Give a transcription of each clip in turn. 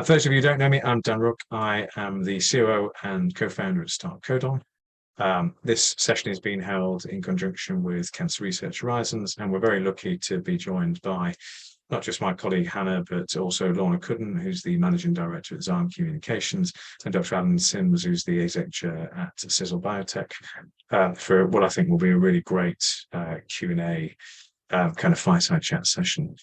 For those of you who don't know me, I'm Dan Rook. I am the COO and co-founder at Start Codon. This session is being held in conjunction with Cancer Research Horizons, and we're very lucky to be joined by not just my colleague Hannah, but also Lorna Cuddon, who's the Managing Director at Zyme Communications, and Dr. Allan Syms, who's the Exec Chair at Cizzle Biotech, for what I think will be a really great Q&A kind of fireside chat session.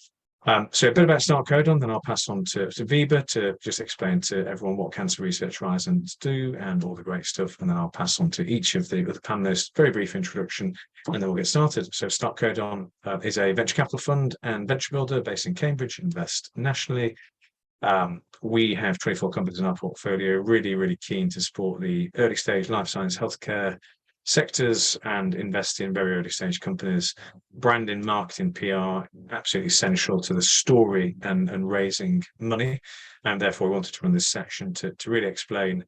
So a bit about Start Codon, then I'll pass on to Viva to just explain to everyone what Cancer Research Horizons do and all the great stuff, and then I'll pass on to each of the panelists, very brief introduction, and then we'll get started. So Start Codon is a venture capital fund and venture builder based in Cambridge, invest nationally. We have 24 companies in our portfolio, really keen to support the early stage life science healthcare sectors and invest in very early stage companies. Branding, marketing, PR, absolutely essential to the story and raising money. And therefore we wanted to run this section to really explain,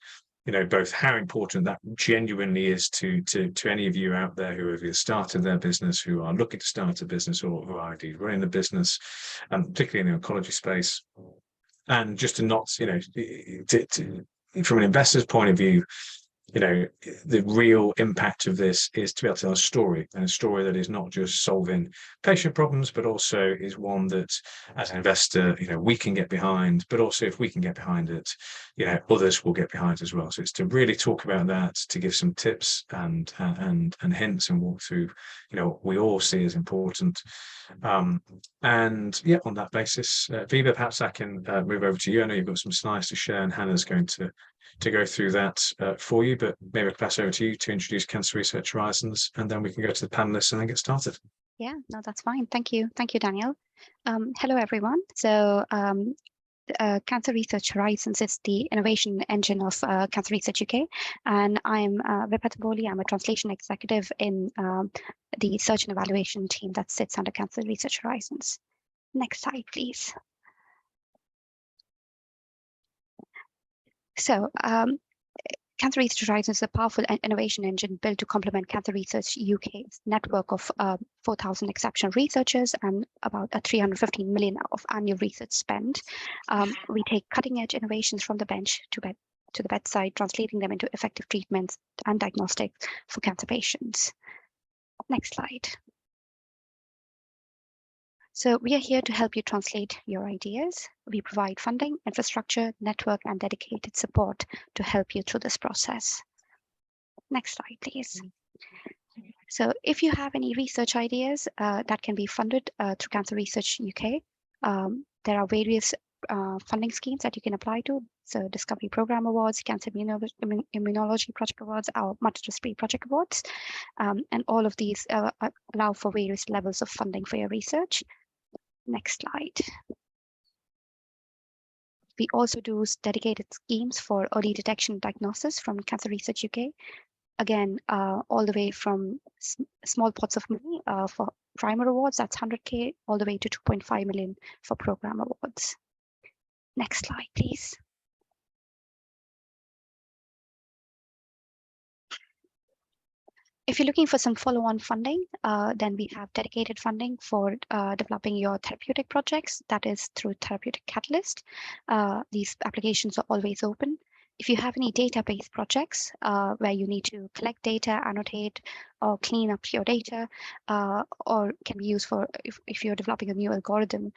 you know, both how important that genuinely is to any of you out there who have either started their business, who are looking to start a business, or who are indeed running a business, particularly in the oncology space. And just to not, you know, from an investor's point of view, you know, the real impact of this is to be able to tell a story, and a story that is not just solving patient problems, but also is one that, as an investor, you know, we can get behind, but also if we can get behind it, you know, others will get behind as well. So it's to really talk about that, to give some tips and hints and walk through, you know, what we all see as important. And yeah, on that basis, Viva, perhaps I can move over to you. I know you've got some slides to share, and Hannah's going to go through that for you, but maybe I'll pass over to you to introduce Cancer Research Horizons, and then we can go to the panelists and then get started. Yeah, no, that's fine. Thank you, Daniel. Hello, everyone. So Cancer Research Horizons is the innovation engine of Cancer Research UK, and I'm Vipet Boli. I'm a translation executive in the search and evaluation team that sits under Cancer Research Horizons. Next slide, please. So Cancer Research Horizons is a powerful innovation engine built to complement Cancer Research UK's network of 4,000 exceptional researchers and about 315 million of annual research spend. We take cutting-edge innovations from the bench to the bedside, translating them into effective treatments and diagnostics for cancer patients. Next slide. So we are here to help you translate your ideas. We provide funding, infrastructure, network, and dedicated support to help you through this process. Next slide, please. So if you have any research ideas that can be funded through Cancer Research UK, there are various funding schemes that you can apply to. So Discovery Program Awards, Cancer Immunology Project Awards, our Multidisciplinary Project Awards, and all of these allow for various levels of funding for your research. Next slide. We also do dedicated schemes for early detection diagnosis from Cancer Research UK. Again, all the way from small pots of money for primer awards, that's 100K, all the way to 2.5 million for program awards. Next slide, please. If you're looking for some follow-on funding, then we have dedicated funding for developing your therapeutic projects. That is through Therapeutic Catalyst. These applications are always open. If you have any database projects where you need to collect data, annotate, or clean up your data, or can be used for if you're developing a new algorithm,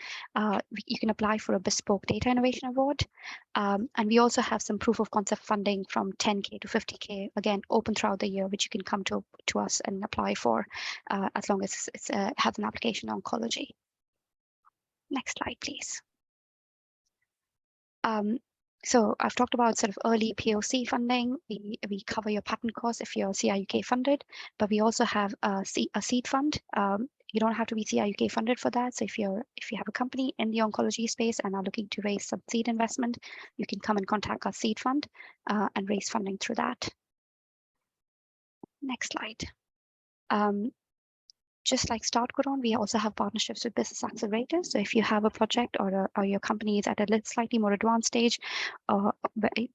you can apply for a bespoke data innovation award. And we also have some proof of concept funding from 10K to 50K, again, open throughout the year, which you can come to us and apply for as long as it has an application in oncology. Next slide, please. So I've talked about sort of early POC funding. We cover your patent costs if you're CIUK funded, but we also have a seed fund. You don't have to be CIUK funded for that. So if you have a company in the oncology space and are looking to raise some seed investment, you can come and contact our seed fund and raise funding through that. Next slide. Just like Start Codon, we also have partnerships with business accelerators. So if you have a project or your company is at a slightly more advanced stage,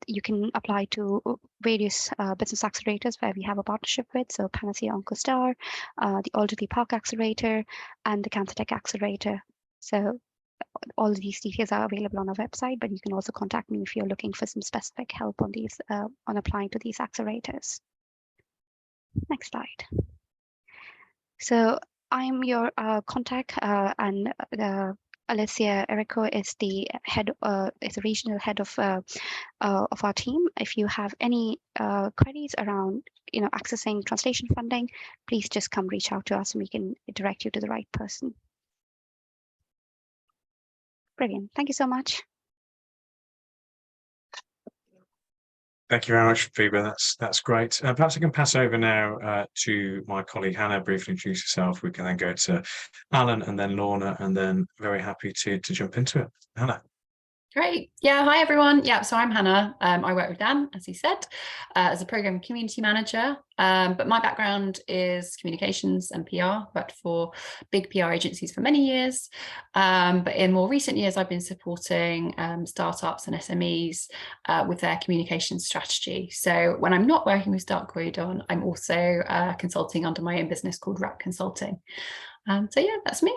you can apply to various business accelerators where we have a partnership with. So Panacea OncoStar, the Alderley Park Accelerator, and the Cancer Tech Accelerator. So all of these details are available on our website, but you can also contact me if you're looking for some specific help on these, on applying to these accelerators. Next slide. So I'm your contact, and Alicia Erico is the head, is the regional head of our team. If you have any queries around, accessing translation funding, please just come reach out to us and we can direct you to the right person. Brilliant. Thank you so much. Thank you very much, Phoebe. That's great. Perhaps I can pass over now to my colleague Hannah. Briefly introduce yourself. We can then go to Allan and then Lorna, and then very happy to jump into it. Hannah. Great. Yeah. Hi, everyone. Yeah. So I'm Hannah. I work with Dan, as he said, as a program community manager. But my background is communications and PR, worked for big PR agencies for many years. But in more recent years, I've been supporting startups and SMEs with their communications strategy. So when I'm not working with Start Codon, I'm also consulting under my own business called Wrathall Consulting. So yeah, that's me.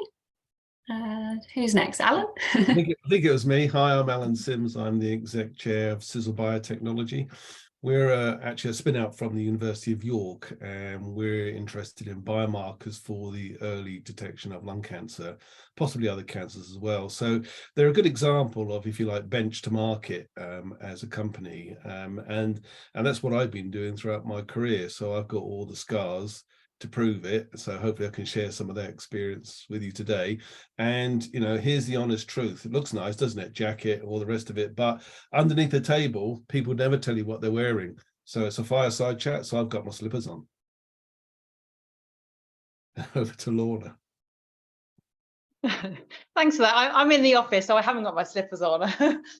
Who's next? Allan? I think it was me. Hi, I'm Allan Syms. I'm the exec chair of Cizzle Biotechnology. We're actually a spin out from the University of York, and we're interested in biomarkers for the early detection of lung cancer, possibly other cancers as well. So they're a good example of, if you like, bench to market as a company. And that's what I've been doing throughout my career. So I've got all the scars to prove it. So hopefully I can share some of that experience with you today. And, here's the honest truth. It looks nice, doesn't it? Jacket, all the rest of it. But underneath the table, people never tell you what they're wearing. So it's a fireside chat. So I've got my slippers on. Over to Lorna. Thanks for that. I'm in the office, so I haven't got my slippers on.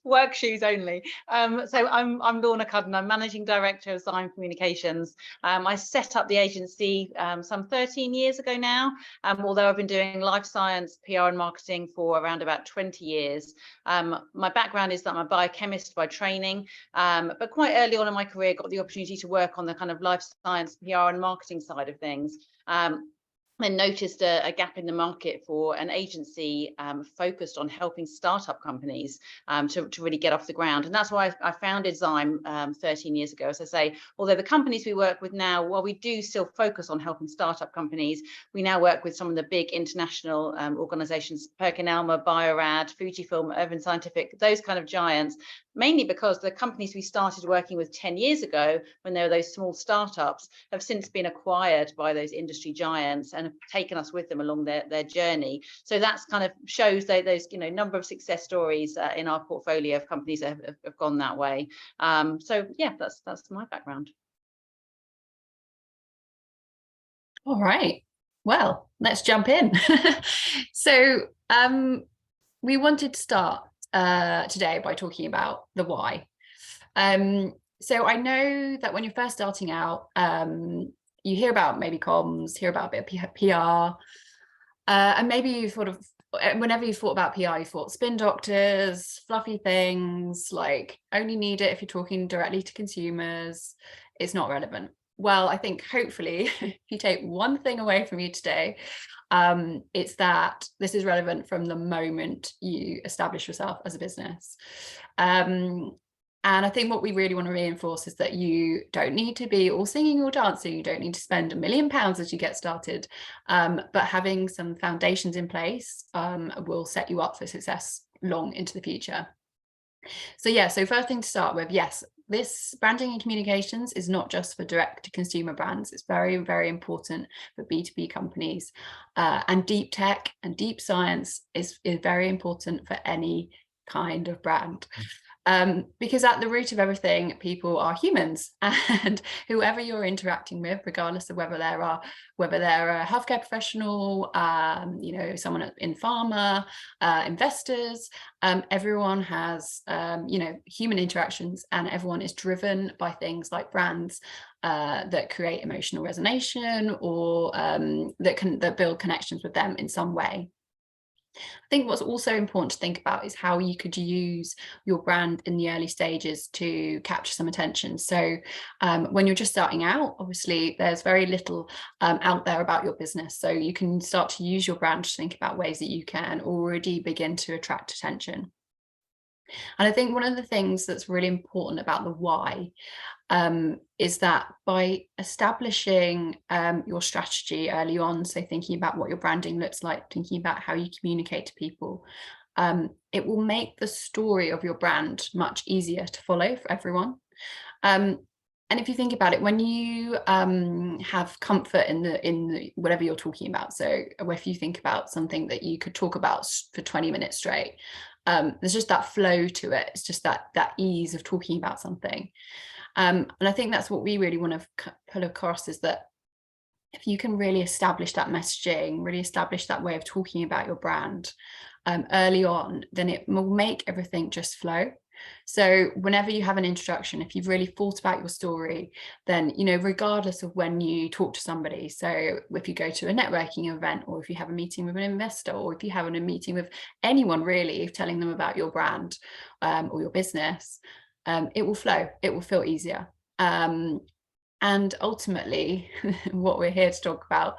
Work shoes only. So I'm Lorna Cuddon. I'm managing director of Zyme Communications. I set up the agency some 13 years ago now, although I've been doing life science, PR and marketing for around about 20 years. My background is that I'm a biochemist by training, but quite early on in my career got the opportunity to work on the kind of life science, PR and marketing side of things. And noticed a gap in the market for an agency focused on helping startup companies to really get off the ground. And that's why I founded Zyme 13 years ago. As I say, although the companies we work with now, while we do still focus on helping startup companies, we now work with some of the big international organizations, PerkinElmer, Biorad, Fujifilm, Irvine Scientific, those kind of giants, mainly because the companies we started working with 10 years ago, when they were those small startups, have since been acquired by those industry giants and have taken us with them along their journey. So that's kind of shows those number of success stories in our portfolio of companies that have gone that way. So yeah, that's my background. All right. Well, let's jump in. So we wanted to start today by talking about the why. So I know that when you're first starting out, you hear about maybe comms, hear about a bit of PR, and maybe you whenever you thought about PR, you thought spin doctors, fluffy things, like only need it if you're talking directly to consumers. It's not relevant. Well, I think hopefully if you take one thing away from you today, it's that this is relevant from the moment you establish yourself as a business. And I think what we really want to reinforce is that you don't need to be all singing or dancing. You don't need to spend £1 million as you get started. But having some foundations in place will set you up for success long into the future. So yeah, so first thing to start with, yes, this branding and communications is not just for direct to consumer brands. It's very, very important for B2B companies. And deep tech and deep science is very important for any kind of brand. Because at the root of everything, people are humans, and whoever you're interacting with, regardless of whether they're a healthcare professional, someone in pharma, investors, everyone has human interactions, and everyone is driven by things like brands that create emotional resonation or that build connections with them in some way. I think what's also important to think about is how you could use your brand in the early stages to capture some attention. So when you're just starting out, obviously there's very little out there about your business. So you can start to use your brand to think about ways that you can already begin to attract attention. And I think one of the things that's really important about the why is that by establishing your strategy early on, so thinking about what your branding looks like, thinking about how you communicate to people, it will make the story of your brand much easier to follow for everyone. And if you think about it, when you have comfort in the whatever you're talking about, so if you think about something that you could talk about for 20 minutes straight, there's just that flow to it. It's just that ease of talking about something. And I think that's what we really want to pull across, is that if you can really establish that messaging, really establish that way of talking about your brand early on, then it will make everything just flow. So whenever you have an introduction, if you've really thought about your story, then, you know, regardless of when you talk to somebody, so if you go to a networking event, or if you have a meeting with an investor, or if you have a meeting with anyone really, telling them about your brand or your business, it will flow, it will feel easier. And ultimately, what we're here to talk about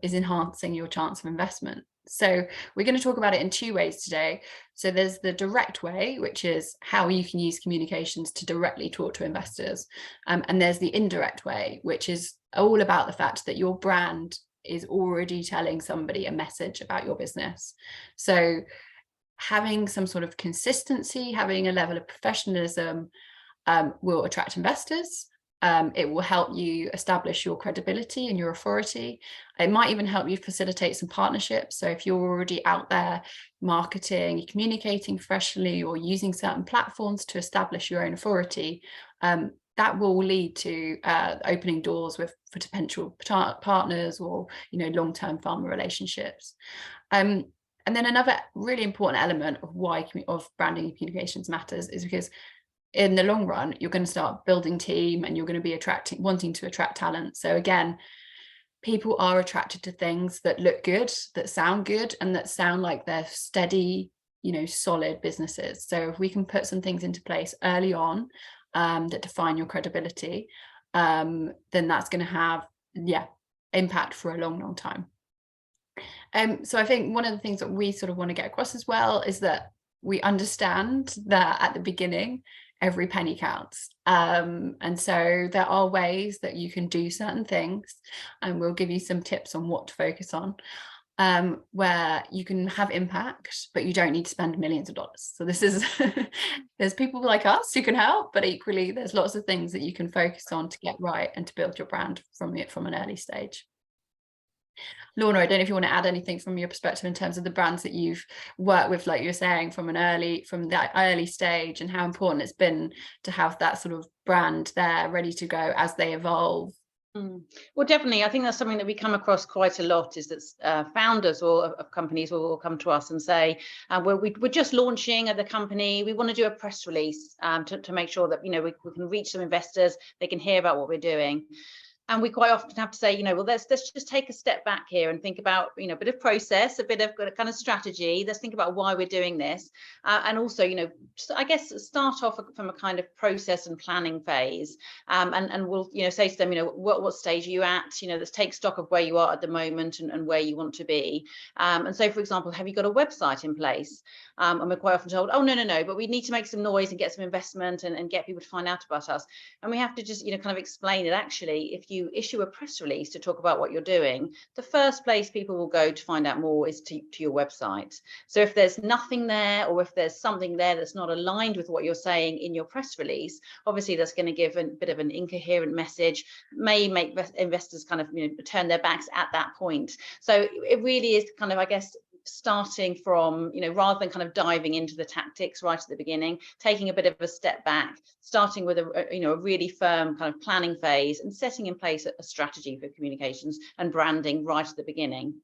is enhancing your chance of investment. So we're going to talk about it in two ways today. So there's the direct way, which is how you can use communications to directly talk to investors. And there's the indirect way, which is all about the fact that your brand is already telling somebody a message about your business. So having some sort of consistency, having a level of professionalism will attract investors. It will help you establish your credibility and your authority. It might even help you facilitate some partnerships. So if you're already out there marketing, communicating professionally, or using certain platforms to establish your own authority, that will lead to opening doors for potential partners, or, you know, long-term pharma relationships. And then another really important element of why of branding and communications matters is because in the long run, you're going to start building team, and you're going to be wanting to attract talent. So again, people are attracted to things that look good, that sound good, and that sound like they're steady, you know, solid businesses. So if we can put some things into place early on that define your credibility, then that's going to have, impact for a long, long time. So I think one of the things that we sort of want to get across as well is that we understand that at the beginning, every penny counts. And so there are ways that you can do certain things, and we'll give you some tips on what to focus on, where you can have impact, but you don't need to spend millions of dollars. So this is, there's people like us who can help, but equally there's lots of things that you can focus on to get right and to build your brand from an early stage. Lorna, I don't know if you want to add anything from your perspective in terms of the brands that you've worked with, like you were saying, from that early stage, and how important it's been to have that sort of brand there ready to go as they evolve. Well, definitely. I think that's something that we come across quite a lot, is that founders of companies will come to us and say, we're just launching the company. We want to do a press release to make sure that, you know, we can reach some investors. They can hear about what we're doing. And we quite often have to say, you know, well, let's just take a step back here and think about, you know, a bit of process, a bit of kind of strategy. Let's think about why we're doing this. And also, you know, I guess start off from a kind of process and planning phase. And we'll, you know, say to them, you know, what stage are you at? You know, let's take stock of where you are at the moment and where you want to be. And so, for example, have you got a website in place? And we're quite often told, oh, no, but we need to make some noise and get some investment and get people to find out about us. And we have to just, you know, kind of explain it. Actually, if you issue a press release to talk about what you're doing, the first place people will go to find out more is to your website. So if there's nothing there, or if there's something there that's not aligned with what you're saying in your press release, obviously that's going to give a bit of an incoherent message, may make investors kind of, you know, turn their backs at that point. So it really is kind of, I guess, starting from, you know, rather than kind of diving into the tactics right at the beginning, taking a bit of a step back, starting with a really firm kind of planning phase, and setting in place a strategy for communications and branding right at the beginning.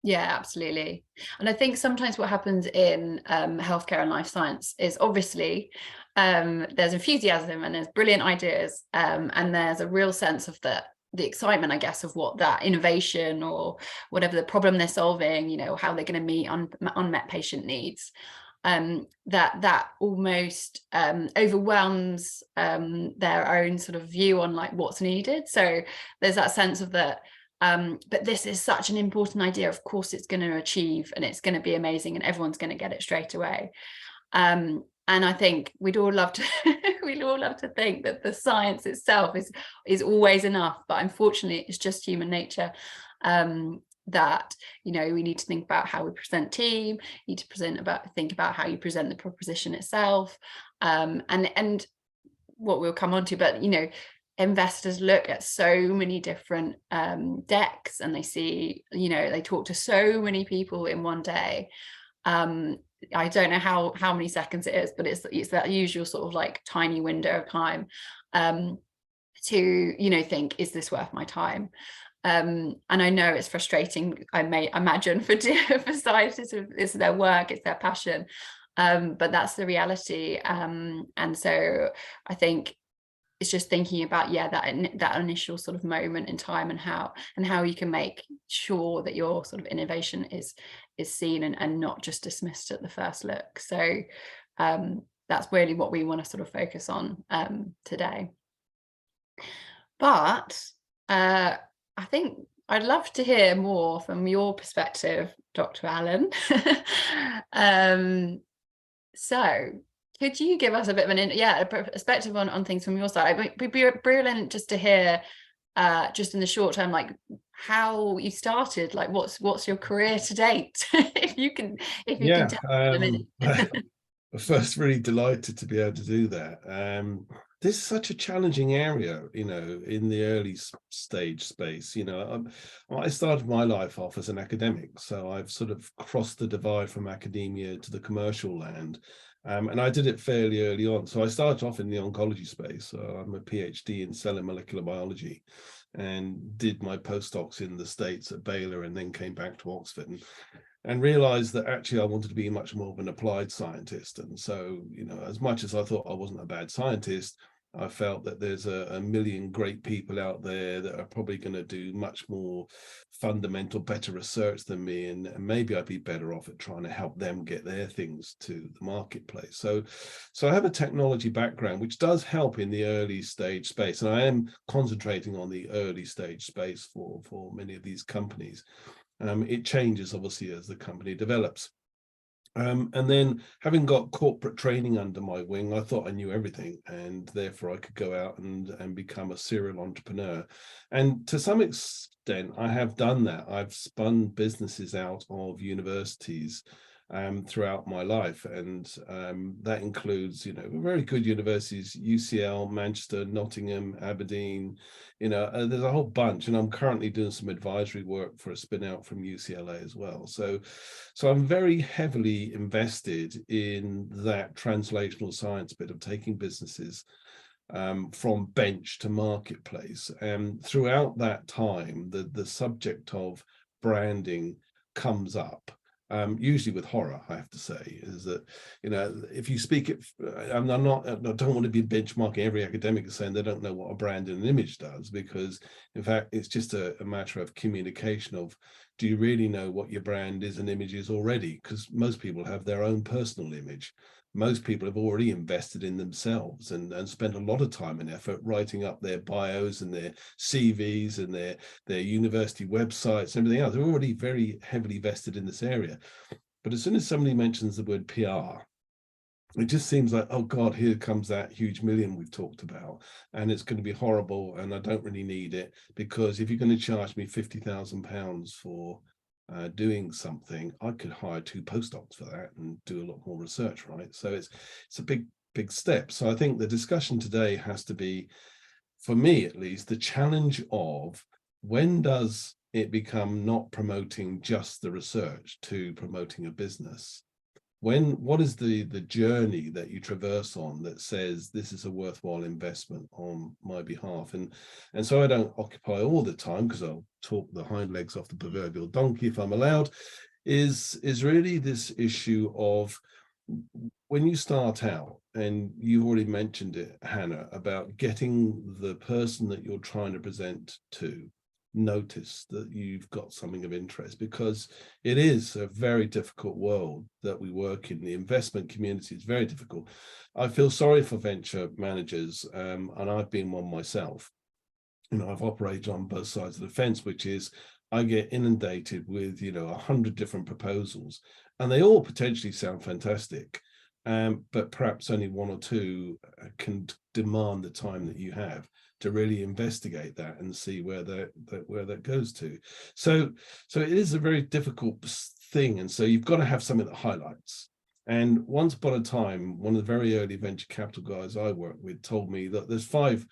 Yeah, absolutely. And I think sometimes what happens in healthcare and life science is obviously there's enthusiasm and there's brilliant ideas, and there's a real sense of that the excitement, I guess, of what that innovation or whatever the problem they're solving, you know, how they're going to meet unmet patient needs, that almost overwhelms their own sort of view on like what's needed. So there's that sense of that, but this is such an important idea, of course it's going to achieve and it's going to be amazing and everyone's going to get it straight away. And I think we'd all love to we'd all love to think that the science itself is always enough, but unfortunately it's just human nature, that, you know, we need to think about how we present team, need to think about how you present the proposition itself, and what we'll come on to, but you know, investors look at so many different decks and they see, you know, they talk to so many people in one day. I don't know how many seconds it is, but it's that usual sort of like tiny window of time to, you know, think, is this worth my time? And I know it's frustrating, I may imagine, for scientists, it's their work, it's their passion, but that's the reality. And so I think it's just thinking about, yeah, that initial sort of moment in time and how you can make sure that your sort of innovation is seen and not just dismissed at the first look. So that's really what we want to sort of focus on today. But I think I'd love to hear more from your perspective, Dr. Allan. So could you give us a bit of a perspective on things from your side? It'd be brilliant just to hear, just in the short term, like how you started, like what's your career to date, if you can tell me. First, really delighted to be able to do that. This is such a challenging area, you know, in the early stage space. You know, I started my life off as an academic, so I've sort of crossed the divide from academia to the commercial land. And I did it fairly early on. So I started off in the oncology space. So I'm a PhD in cell and molecular biology and did my postdocs in the States at Baylor and then came back to Oxford and realized that actually I wanted to be much more of an applied scientist. And so, you know, as much as I thought I wasn't a bad scientist, I felt that there's a million great people out there that are probably going to do much more fundamental, better research than me, and maybe I'd be better off at trying to help them get their things to the marketplace. So I have a technology background, which does help in the early stage space, and I am concentrating on the early stage space for many of these companies. It changes obviously as the company develops. And then having got corporate training under my wing, I thought I knew everything, and therefore I could go out and become a serial entrepreneur. And to some extent, I have done that. I've spun businesses out of universities throughout my life, and that includes, you know, very good universities: UCL, Manchester, Nottingham, Aberdeen. You know, there's a whole bunch, and I'm currently doing some advisory work for a spin out from UCLA as well. So I'm very heavily invested in that translational science bit of taking businesses from bench to marketplace. And throughout that time, the subject of branding comes up. Usually with horror, I have to say, is that, you know, if you speak it, I don't want to be benchmarking every academic saying they don't know what a brand and an image does, because in fact, it's just a matter of communication of, do you really know what your brand is and image is already? Because most people have their own personal image. Most people have already invested in themselves and spent a lot of time and effort writing up their bios and their CVs and their university websites and everything else. They're already very heavily vested in this area. But as soon as somebody mentions the word PR, it just seems like, oh God, here comes that huge million we've talked about, and it's going to be horrible, and I don't really need it, because if you're going to charge me £50,000 for doing something, I could hire 2 postdocs for that and do a lot more research, right? So it's a big step. So I think the discussion today has to be, for me at least, the challenge of, when does it become not promoting just the research to promoting a business? What is the journey that you traverse on that says this is a worthwhile investment on my behalf? And so I don't occupy all the time, because I'll talk the hind legs off the proverbial donkey if I'm allowed, is really this issue of when you start out, and you already mentioned it, Hannah, about getting the person that you're trying to present to notice that you've got something of interest, because it is a very difficult world that we work in. The investment community is very difficult. I feel sorry for venture managers, and I've been one myself. You know, I've operated on both sides of the fence, which is I get inundated with, 100 different proposals, and they all potentially sound fantastic. But perhaps only one or two can demand the time that you have to really investigate that and see where that goes to. So it is a very difficult thing, and so you've got to have something that highlights. And once upon a time, one of the very early venture capital guys I worked with told me that there's five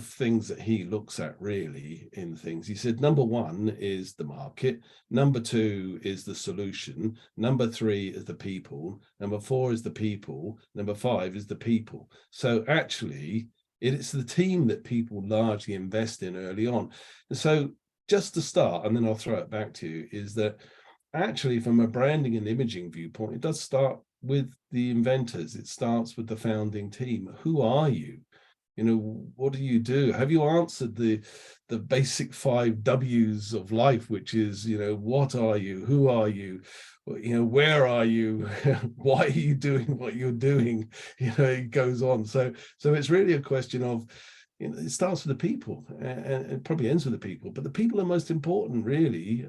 things that he looks at really in things. He said, number one is the market, number two is the solution, number three is the people, number four is the people, number five is the people. So actually, it's the team that people largely invest in early on. And so just to start, and then I'll throw it back to you, is that actually from a branding and imaging viewpoint, it does start with the inventors. It starts with the founding team. Who are you? What do you do? Have you answered the basic 5 W's of life, which is, what are you? Who are you? Where are you? Why are you doing what you're doing? It goes on. So it's really a question of, it starts with the people, and it probably ends with the people, but the people are most important, really,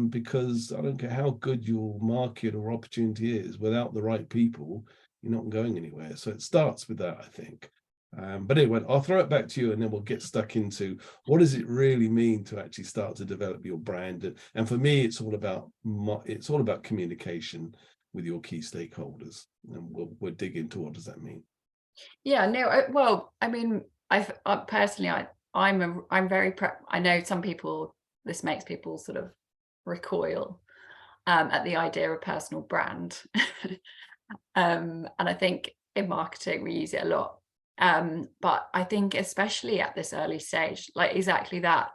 because I don't care how good your market or opportunity is, without the right people, you're not going anywhere. So it starts with that, I think. But anyway, I'll throw it back to you, and then we'll get stuck into what does it really mean to actually start to develop your brand. And for me, it's all about communication with your key stakeholders, and we'll dig into what does that mean. Yeah, no, well, I mean, personally, I'm very I know some people, this makes people sort of recoil at the idea of personal brand. And I think in marketing we use it a lot. But I think especially at this early stage, like exactly that,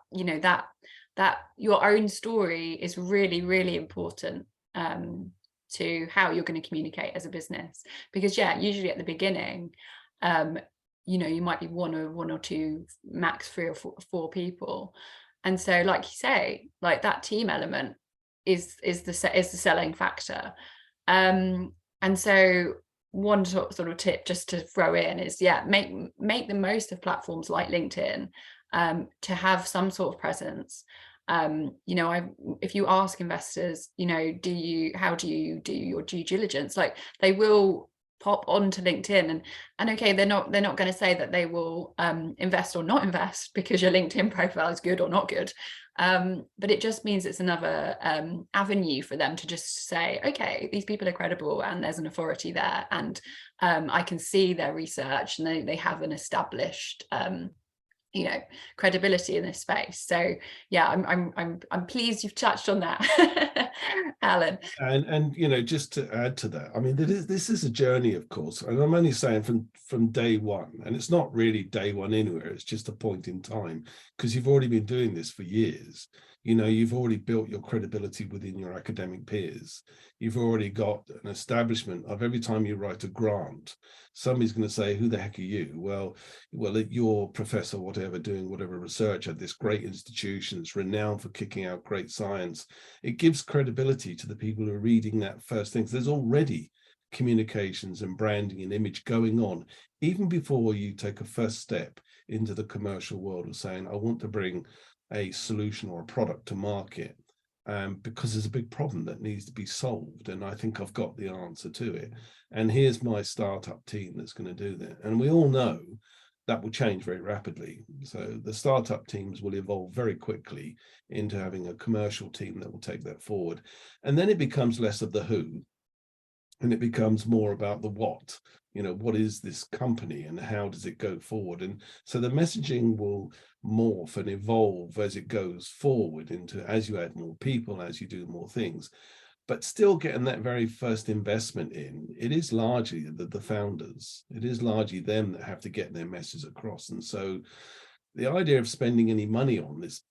that your own story is really, really important to how you're going to communicate as a business. Because usually at the beginning, you might be one or two, max 3 or 4 people. And so, like you say, like that team element is the selling factor. And so one sort of tip just to throw in is make the most of platforms like LinkedIn to have some sort of presence. If you ask investors, how do you do your due diligence, like they will pop onto LinkedIn and okay, they're not going to say that they will invest or not invest because your LinkedIn profile is good or not good. But it just means it's another avenue for them to just say, okay, these people are credible and there's an authority there, and I can see their research and they have an established credibility in this space. So I'm pleased you've touched on that, Alan. And just to add to that, I mean, this is a journey, of course, and I'm only saying from day one, and it's not really day one anywhere, it's just a point in time, because you've already been doing this for years. You've already built your credibility within your academic peers. You've already got an establishment of every time you write a grant, somebody's going to say, who the heck are you? Well, you're professor, whatever, doing whatever research at this great institution that's renowned for kicking out great science. It gives credibility to the people who are reading that first thing. There's already communications and branding and image going on, even before you take a first step into the commercial world of saying, I want to bring a solution or a product to market, because there's a big problem that needs to be solved, and I think I've got the answer to it, and here's my startup team that's going to do that. And we all know that will change very rapidly. So the startup teams will evolve very quickly into having a commercial team that will take that forward, and then it becomes less of the who and it becomes more about the what. What is this company and how does it go forward? And so the messaging will morph and evolve as it goes forward as you add more people, as you do more things, but still getting that very first investment in, it is largely the founders. It is largely them that have to get their message across. And so the idea of spending any money on this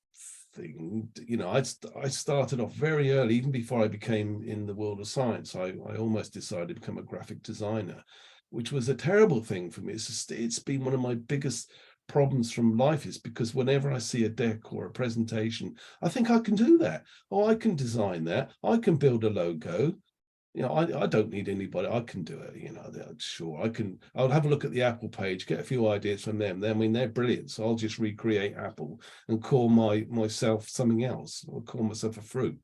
thing, you know, I started off very early, even before I became in the world of science. I almost decided to become a graphic designer, which was a terrible thing for me. It's been one of my biggest problems from life, is because whenever I see a deck or a presentation, I think I can do that. Oh, I can design that. I can build a logo. You know, I don't need anybody. I can do it. You know, sure, I'll have a look at the Apple page, get a few ideas from them. I mean, they're brilliant. So I'll just recreate Apple and call myself something else, or call myself a fruit.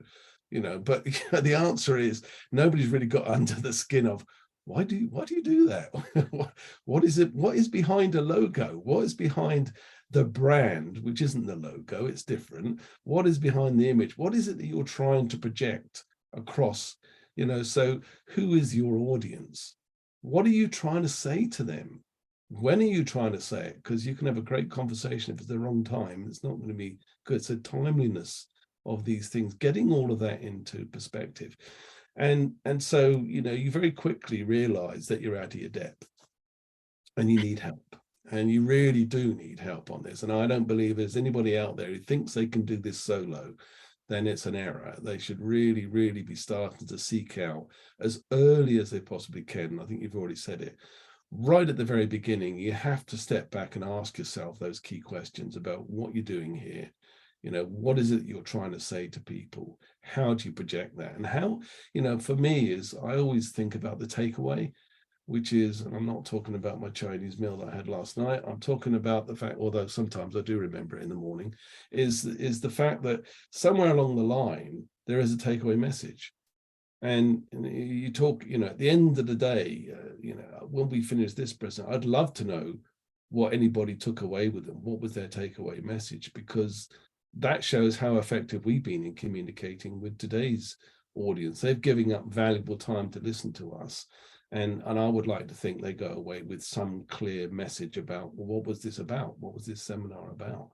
You know, but you know, the answer is nobody's really got under the skin of why do you do that? What is it? What is behind a logo? What is behind the brand, which isn't the logo? It's different. What is behind the image? What is it that you're trying to project across? You know, so who is your audience? What are you trying to say to them? When are you trying to say it? Because you can have a great conversation. If it's the wrong time, it's not going to be good. So timeliness of these things, getting all of that into perspective. And so, you know, you very quickly realize that you're out of your depth and you need help. And you really do need help on this. And I don't believe there's anybody out there who thinks they can do this solo. Then it's an error. They should really, really be starting to seek out as early as they possibly can. I think you've already said it. Right at the very beginning, you have to step back and ask yourself those key questions about what you're doing here. You know, what is it you're trying to say to people? How do you project that? And how, you know, for me is I always think about the takeaway, which is, and I'm not talking about my Chinese meal that I had last night. I'm talking about the fact, although sometimes I do remember it in the morning, is the fact that somewhere along the line, there is a takeaway message. And you talk, you know, at the end of the day, you know, when we finish this present, I'd love to know what anybody took away with them. What was their takeaway message? Because that shows how effective we've been in communicating with today's audience. They're giving up valuable time to listen to us. And I would like to think they go away with some clear message about, well, what was this about? What was this seminar about?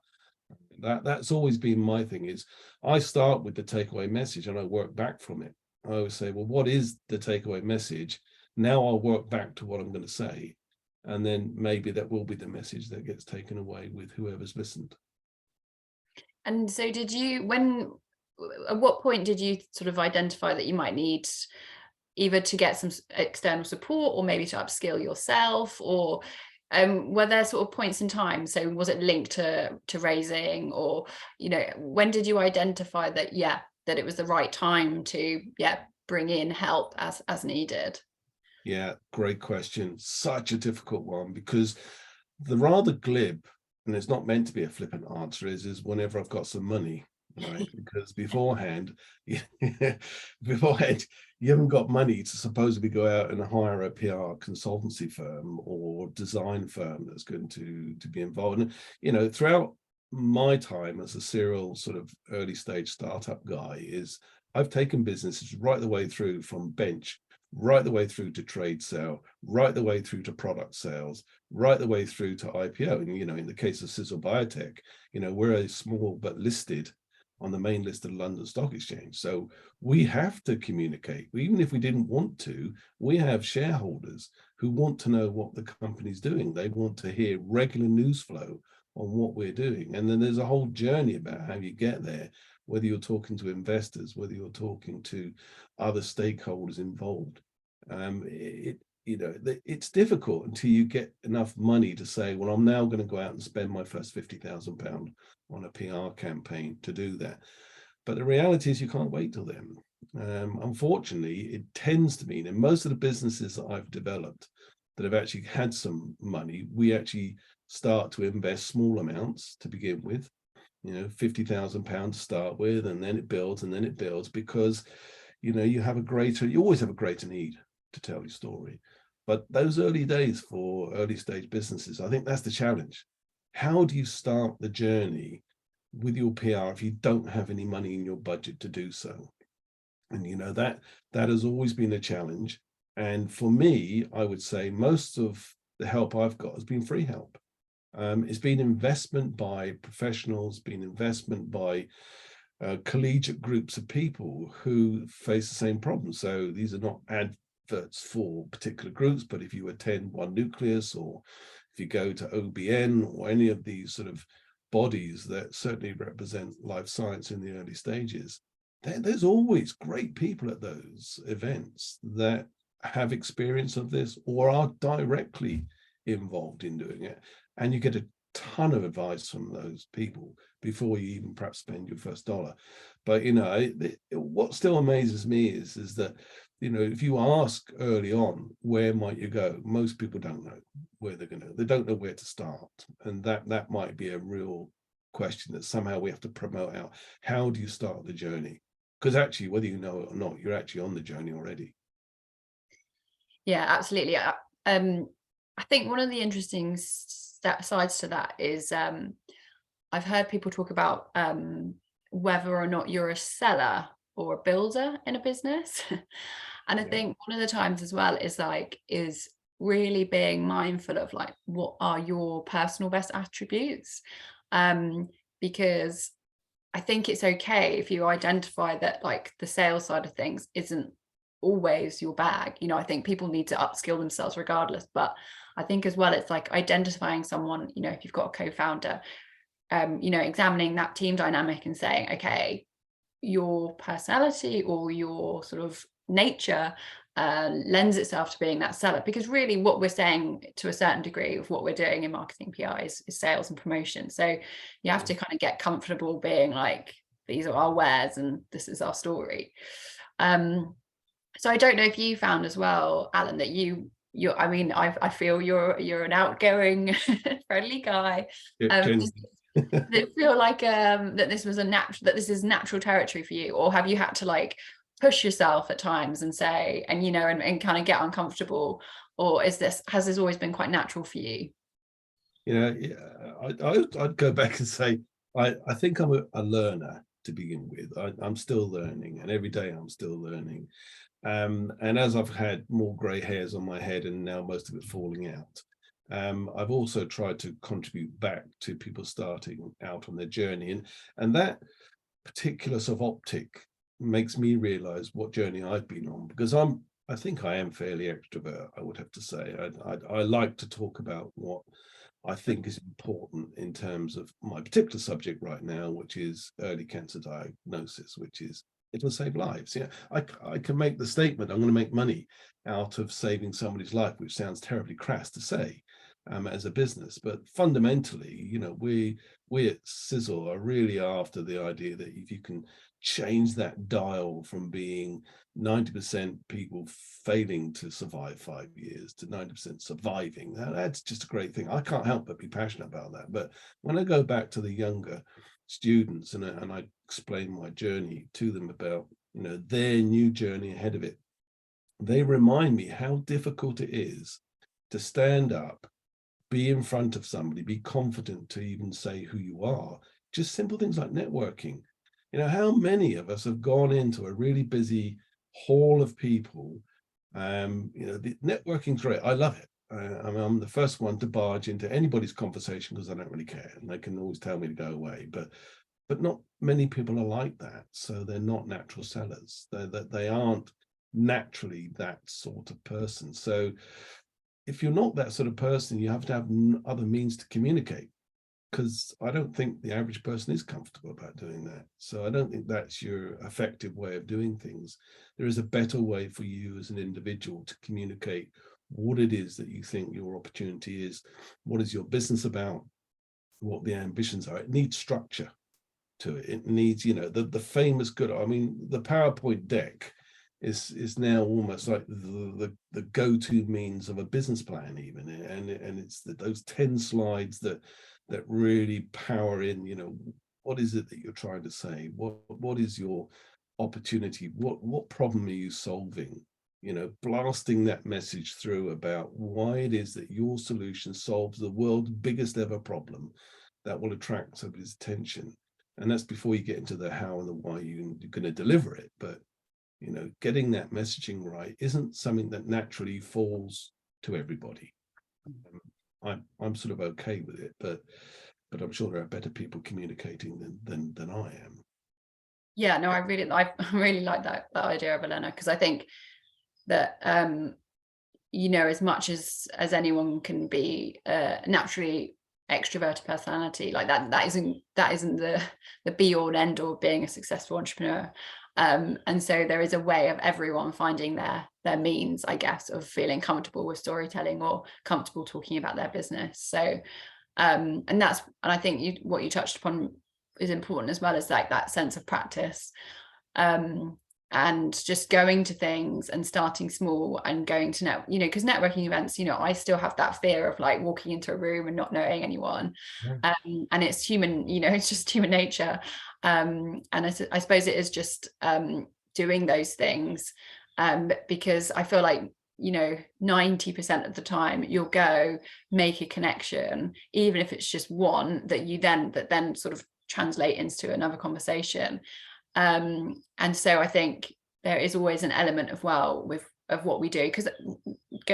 That's always been my thing, is I start with the takeaway message and I work back from it. I always say, well, what is the takeaway message? Now I'll work back to what I'm going to say. And then maybe that will be the message that gets taken away with whoever's listened. And so at what point did you sort of identify that you might need either to get some external support or maybe to upskill yourself, or were there sort of points in time? So was it linked to raising, or, you know, when did you identify that, that it was the right time to, bring in help as needed? Yeah, great question. Such a difficult one, because the rather glib, and it's not meant to be a flippant answer, is whenever I've got some money, right? Because beforehand, you haven't got money to supposedly go out and hire a PR consultancy firm or design firm that's going to be involved. And, you know, throughout my time as a serial sort of early stage startup guy, is I've taken businesses right the way through from bench, right the way through to trade sale, right the way through to product sales, right the way through to IPO. And, you know, in the case of Cizzle Biotech, you know, we're a small but listed on the main list of the London Stock Exchange. So we have to communicate. Even if we didn't want to, we have shareholders who want to know what the company's doing. They want to hear regular news flow on what we're doing. And then there's a whole journey about how you get there, whether you're talking to investors, whether you're talking to other stakeholders involved. It's difficult until you get enough money to say, well, I'm now going to go out and spend my first £50,000 on a PR campaign to do that. But the reality is you can't wait till then. Unfortunately, it tends to mean in most of the businesses that I've developed that have actually had some money, we actually start to invest small amounts to begin with, you know, £50,000 to start with, and then it builds and then it builds, because, you know, you always have a greater need to tell your story. But those early days for early stage businesses, I think that's the challenge. How do you start the journey with your PR if you don't have any money in your budget to do so? And, you know, that has always been a challenge. And for me, I would say most of the help I've got has been free help. It's been investment by professionals, been investment by collegiate groups of people who face the same problem. So these are not adverts for particular groups, but if you attend One Nucleus, or if you go to OBN or any of these sort of bodies that certainly represent life science in the early stages, there's always great people at those events that have experience of this or are directly involved in doing it. And you get a ton of advice from those people before you even perhaps spend your first dollar. But, you know, what still amazes me is that, you know, if you ask early on, where might you go? Most people don't know where they're going to, they don't know where to start. And that might be a real question that somehow we have to promote out. How do you start the journey? Because actually, whether you know it or not, you're actually on the journey already. Yeah, absolutely. I think one of the interesting sides to that is I've heard people talk about whether or not you're a seller or a builder in a business. And I think one of the times as well is really being mindful of like, what are your personal best attributes? Because I think it's okay if you identify that like the sales side of things isn't always your bag. You know, I think people need to upskill themselves regardless, but I think as well, it's like identifying someone, you know, if you've got a co-founder, you know, examining that team dynamic and saying, okay, your personality or your sort of nature lends itself to being that seller, because really what we're saying to a certain degree of what we're doing in marketing PI is sales and promotion. So you have to kind of get comfortable being like, these are our wares and this is our story. So I don't know if you found as well, Allan, that I mean, I feel you're an outgoing, friendly guy. Does it feel like that this was this is natural territory for you, or have you had to like push yourself at times and say, and you know, and kind of get uncomfortable, or has this always been quite natural for you? You know, I'd go back and say I think I'm a learner to begin with. I'm still learning, and every day I'm still learning. And as I've had more grey hairs on my head and now most of it falling out, I've also tried to contribute back to people starting out on their journey. And that particular sort of optic makes me realize what journey I've been on, because I think I am fairly extrovert, I would have to say. I like to talk about what I think is important in terms of my particular subject right now, which is early cancer diagnosis, which is, it'll save lives. Yeah, I can make the statement, I'm going to make money out of saving somebody's life, which sounds terribly crass to say as a business, but fundamentally, you know, we at Cizzle are really after the idea that if you can change that dial from being 90% people failing to survive 5 years to 90% surviving, that's just a great thing. I can't help but be passionate about that. But when I go back to the younger students and I explain my journey to them about, you know, their new journey ahead of it, they remind me how difficult it is to stand up, be in front of somebody, be confident to even say who you are. Just simple things like networking. You know, how many of us have gone into a really busy hall of people? You know, the networking's great. I love it. I'm the first one to barge into anybody's conversation because I don't really care, and they can always tell me to go away. But not many people are like that, so they're not natural sellers. They aren't naturally that sort of person. So if you're not that sort of person, you have to have other means to communicate, because I don't think the average person is comfortable about doing that. So I don't think that's your effective way of doing things. There is a better way for you as an individual to communicate what it is that you think your opportunity is, what is your business about, what the ambitions are. It needs structure to it. It needs, you know, the famous good, I mean, the PowerPoint deck is now almost like the go-to means of a business plan even, and it's those 10 slides that really power in, you know, what is it that you're trying to say, what is your opportunity, what problem are you solving, you know, blasting that message through about why it is that your solution solves the world's biggest ever problem that will attract somebody's attention. And that's before you get into the how and the why you're going to deliver it. But you know, getting that messaging right isn't something that naturally falls to everybody. I'm sort of okay with it, but I'm sure there are better people communicating than I am. Yeah, no, I really like that idea of Elena, because I think that you know, as much as anyone can be naturally extroverted personality, like that isn't the be all and end all of being a successful entrepreneur. And so there is a way of everyone finding their means, I guess, of feeling comfortable with storytelling or comfortable talking about their business. So and I think what you touched upon is important as well, as like that sense of practice, and just going to things and starting small and going to because networking events, I still have that fear of like walking into a room and not knowing anyone. Yeah. And it's human, it's just human nature. And I suppose it is just doing those things, because I feel like 90% of the time you'll go make a connection, even if it's just one that then sort of translate into another conversation. And so I think there is always an element of what we do, because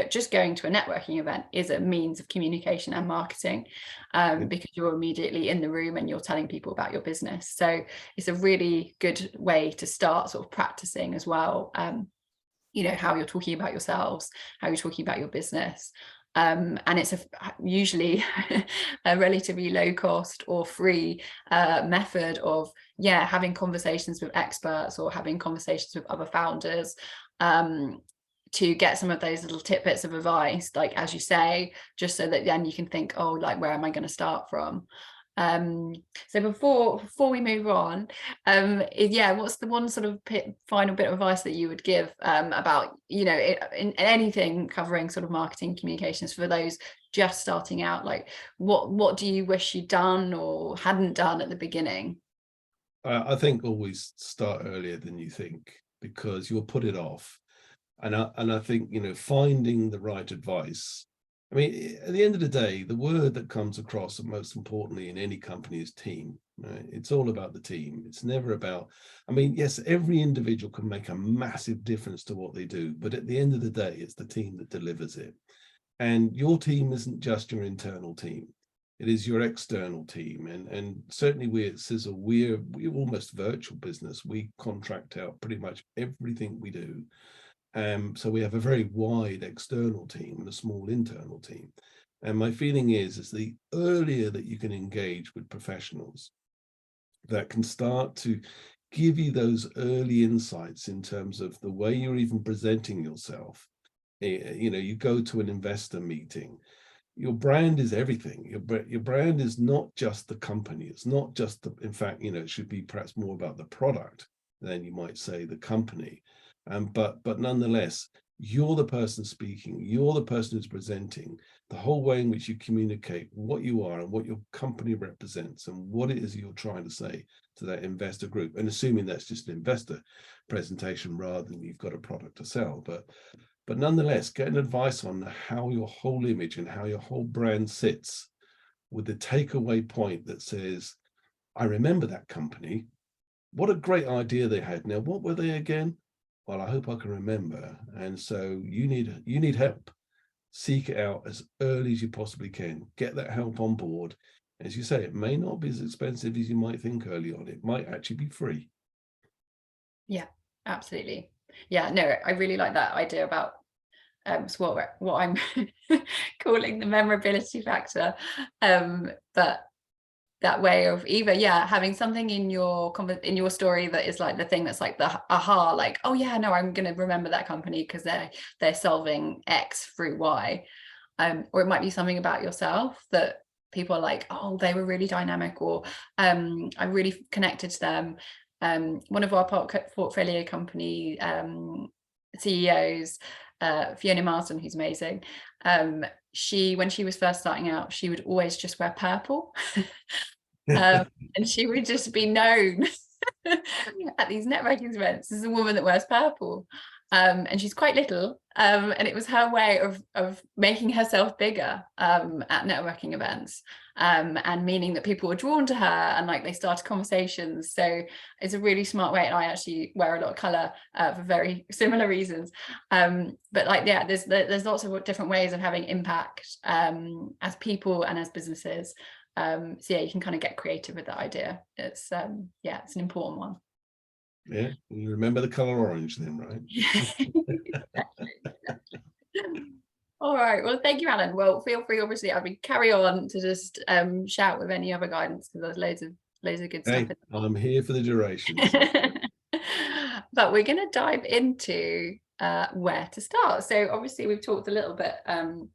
just going to a networking event is a means of communication and marketing, because you're immediately in the room and you're telling people about your business. So it's a really good way to start sort of practicing as well, how you're talking about yourselves, how you're talking about your business. And it's usually a relatively low cost or free method of having conversations with experts or having conversations with other founders, to get some of those little tidbits of advice, like as you say, just so that then you can think, oh, like, where am I going to start from? So before we move on, what's the one sort of final bit of advice that you would give about in anything covering sort of marketing communications for those just starting out? Like what do you wish you'd done or hadn't done at the beginning? I think always start earlier than you think, because you'll put it off. And I think finding the right advice. I mean, at the end of the day, the word that comes across most importantly in any company is team. Right? It's all about the team. It's never about, yes, every individual can make a massive difference to what they do, but at the end of the day, it's the team that delivers it. And your team isn't just your internal team. It is your external team. And certainly we at Cizzle, we're almost virtual business. We contract out pretty much everything we do. So we have a very wide external team and a small internal team. And my feeling is the earlier that you can engage with professionals that can start to give you those early insights in terms of the way you're even presenting yourself. You go to an investor meeting, your brand is everything. Your brand is not just the company. It's not just in fact, it should be perhaps more about the product than you might say the company. But nonetheless, you're the person speaking, you're the person who's presenting, the whole way in which you communicate what you are and what your company represents and what it is you're trying to say to that investor group. And assuming that's just an investor presentation rather than you've got a product to sell. But nonetheless, getting advice on how your whole image and how your whole brand sits, with the takeaway point that says, I remember that company. What a great idea they had. Now, what were they again? Well, I hope I can remember. And so you need help. Seek it out as early as you possibly can. Get that help on board. As you say, it may not be as expensive as you might think early on. It might actually be free. Yeah, absolutely. Yeah, no, I really like that idea about what I'm calling the memorability factor. But that way of either having something in your story that is like the thing that's like the aha, like, oh yeah, no, I'm going to remember that company because they're solving X through Y, or it might be something about yourself that people are like, oh, they were really dynamic, or I really connected to them. One of our portfolio company CEOs, Fiona Martin, who's amazing, when she was first starting out, she would always just wear purple. And she would just be known at these networking events as a woman that wears purple, and she's quite little, and it was her way of making herself bigger at networking events, and meaning that people were drawn to her and like they started conversations. So it's a really smart way, and I actually wear a lot of color for very similar reasons, but like there's lots of different ways of having impact as people and as businesses. So you can kind of get creative with that idea. It's it's an important one. Yeah, you remember the color orange then, right? All right. Well, thank you, Alan. Well, feel free, obviously, I mean, carry on to just shout with any other guidance, because there's loads of good stuff. Hey, I'm here for the duration. But we're going to dive into where to start. So obviously we've talked a little bit,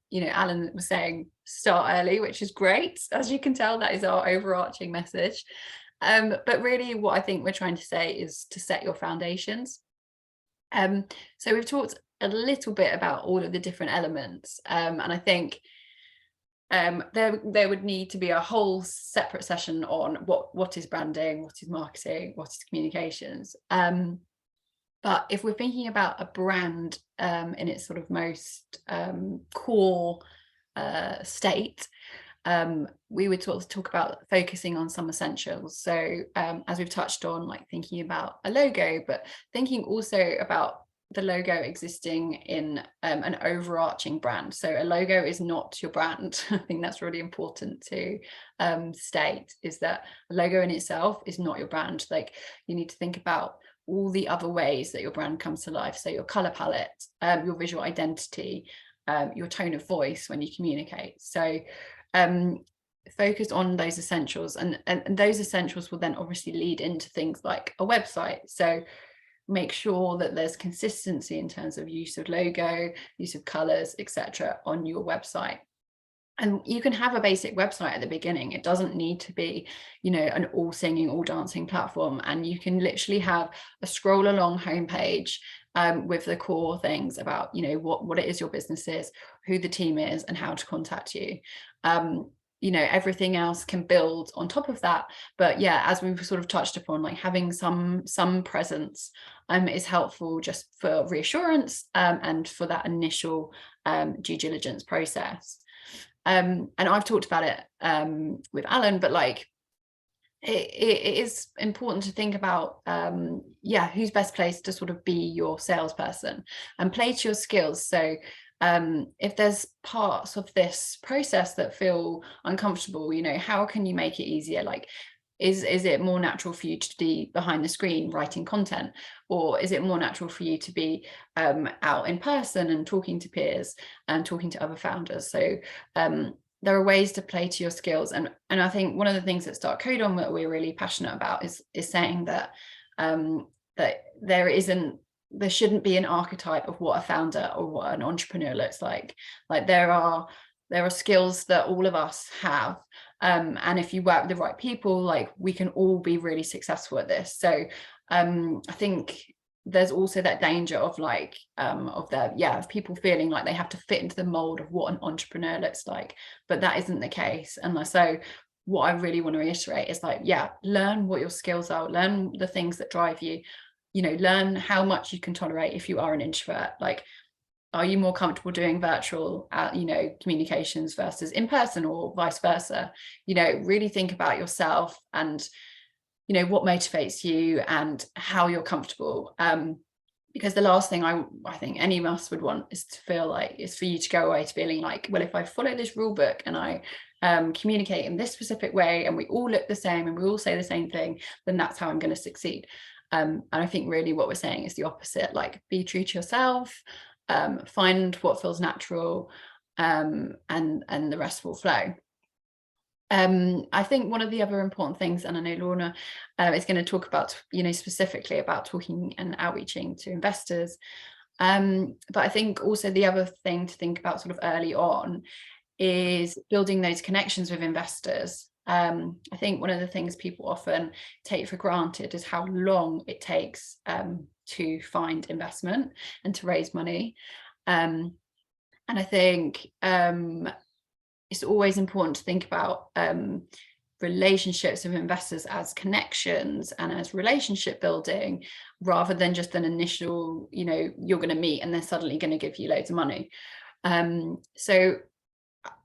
you know, Alan was saying start early, which is great. As you can tell, that is our overarching message. But really what I think we're trying to say is to set your foundations. So we've talked a little bit about all of the different elements, and I think there would need to be a whole separate session on what is branding, what is marketing, what is communications. But if we're thinking about a brand in its sort of most core state, we would sort of talk about focusing on some essentials. So as we've touched on, like thinking about a logo, but thinking also about the logo existing in an overarching brand. So a logo is not your brand. I think that's really important to state, is that a logo in itself is not your brand. Like, you need to think about all the other ways that your brand comes to life. So your color palette, your visual identity, your tone of voice when you communicate. So focus on those essentials, and those essentials will then obviously lead into things like a website. So make sure that there's consistency in terms of use of logo, use of colors, etc. on your website. And you can have a basic website at the beginning. It doesn't need to be, you know, an all singing, all dancing platform. And you can literally have a scroll along homepage with the core things about, you know, what it is your business is, who the team is, and how to contact you. You know, everything else can build on top of that. But yeah, as we've sort of touched upon, like having some presence is helpful just for reassurance and for that initial due diligence process. And I've talked about it with Alan, but like it is important to think about who's best placed to sort of be your salesperson and play to your skills. So if there's parts of this process that feel uncomfortable, you know, how can you make it easier? Like, is it more natural for you to be behind the screen writing content, or is it more natural for you to be out in person and talking to peers and talking to other founders? So there are ways to play to your skills, and I think one of the things at Start Codon that we're really passionate about is saying that that there shouldn't be an archetype of what a founder or what an entrepreneur looks like. Like there are skills that all of us have, and if you work with the right people, like we can all be really successful at this. So I think there's also that danger of like of people feeling like they have to fit into the mold of what an entrepreneur looks like, but that isn't the case. And so what I really want to reiterate is like, learn what your skills are, learn the things that drive you, you know, learn how much you can tolerate if you are an introvert. Like, are you more comfortable doing virtual, you know, communications versus in person, or vice versa? You know, really think about yourself and, you know, what motivates you and how you're comfortable. Because the last thing I think any of us would want is to feel like, is for you to go away to feeling like, well, if I follow this rule book and I communicate in this specific way and we all look the same and we all say the same thing, then that's how I'm going to succeed. And I think really what we're saying is the opposite. Like, be true to yourself, find what feels natural, and the rest will flow. I think one of the other important things, and I know Lorna is going to talk about, you know, specifically about talking and outreaching to investors. But I think also the other thing to think about sort of early on is building those connections with investors. I think one of the things people often take for granted is how long it takes to find investment and to raise money. And I think it's always important to think about relationships with investors as connections and as relationship building, rather than just an initial, you know, you're going to meet and they're suddenly going to give you loads of money. So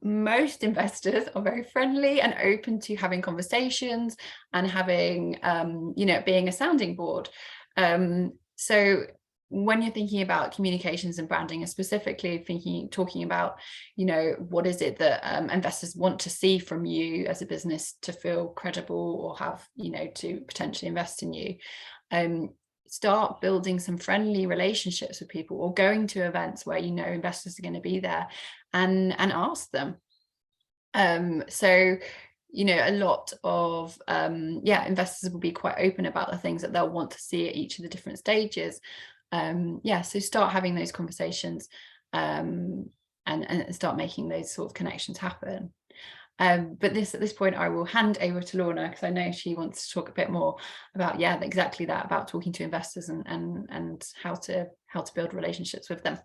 most investors are very friendly and open to having conversations and having, you know, being a sounding board. So when you're thinking about communications and branding, and specifically talking about, you know, what is it that investors want to see from you as a business to feel credible or have, you know, to potentially invest in you, start building some friendly relationships with people, or going to events where you know investors are going to be there, and ask them. So, you know, a lot of investors will be quite open about the things that they'll want to see at each of the different stages. So start having those conversations, and start making those sort of connections happen. But at this point I will hand over to Lorna, because I know she wants to talk a bit more about exactly that, about talking to investors and how to build relationships with them.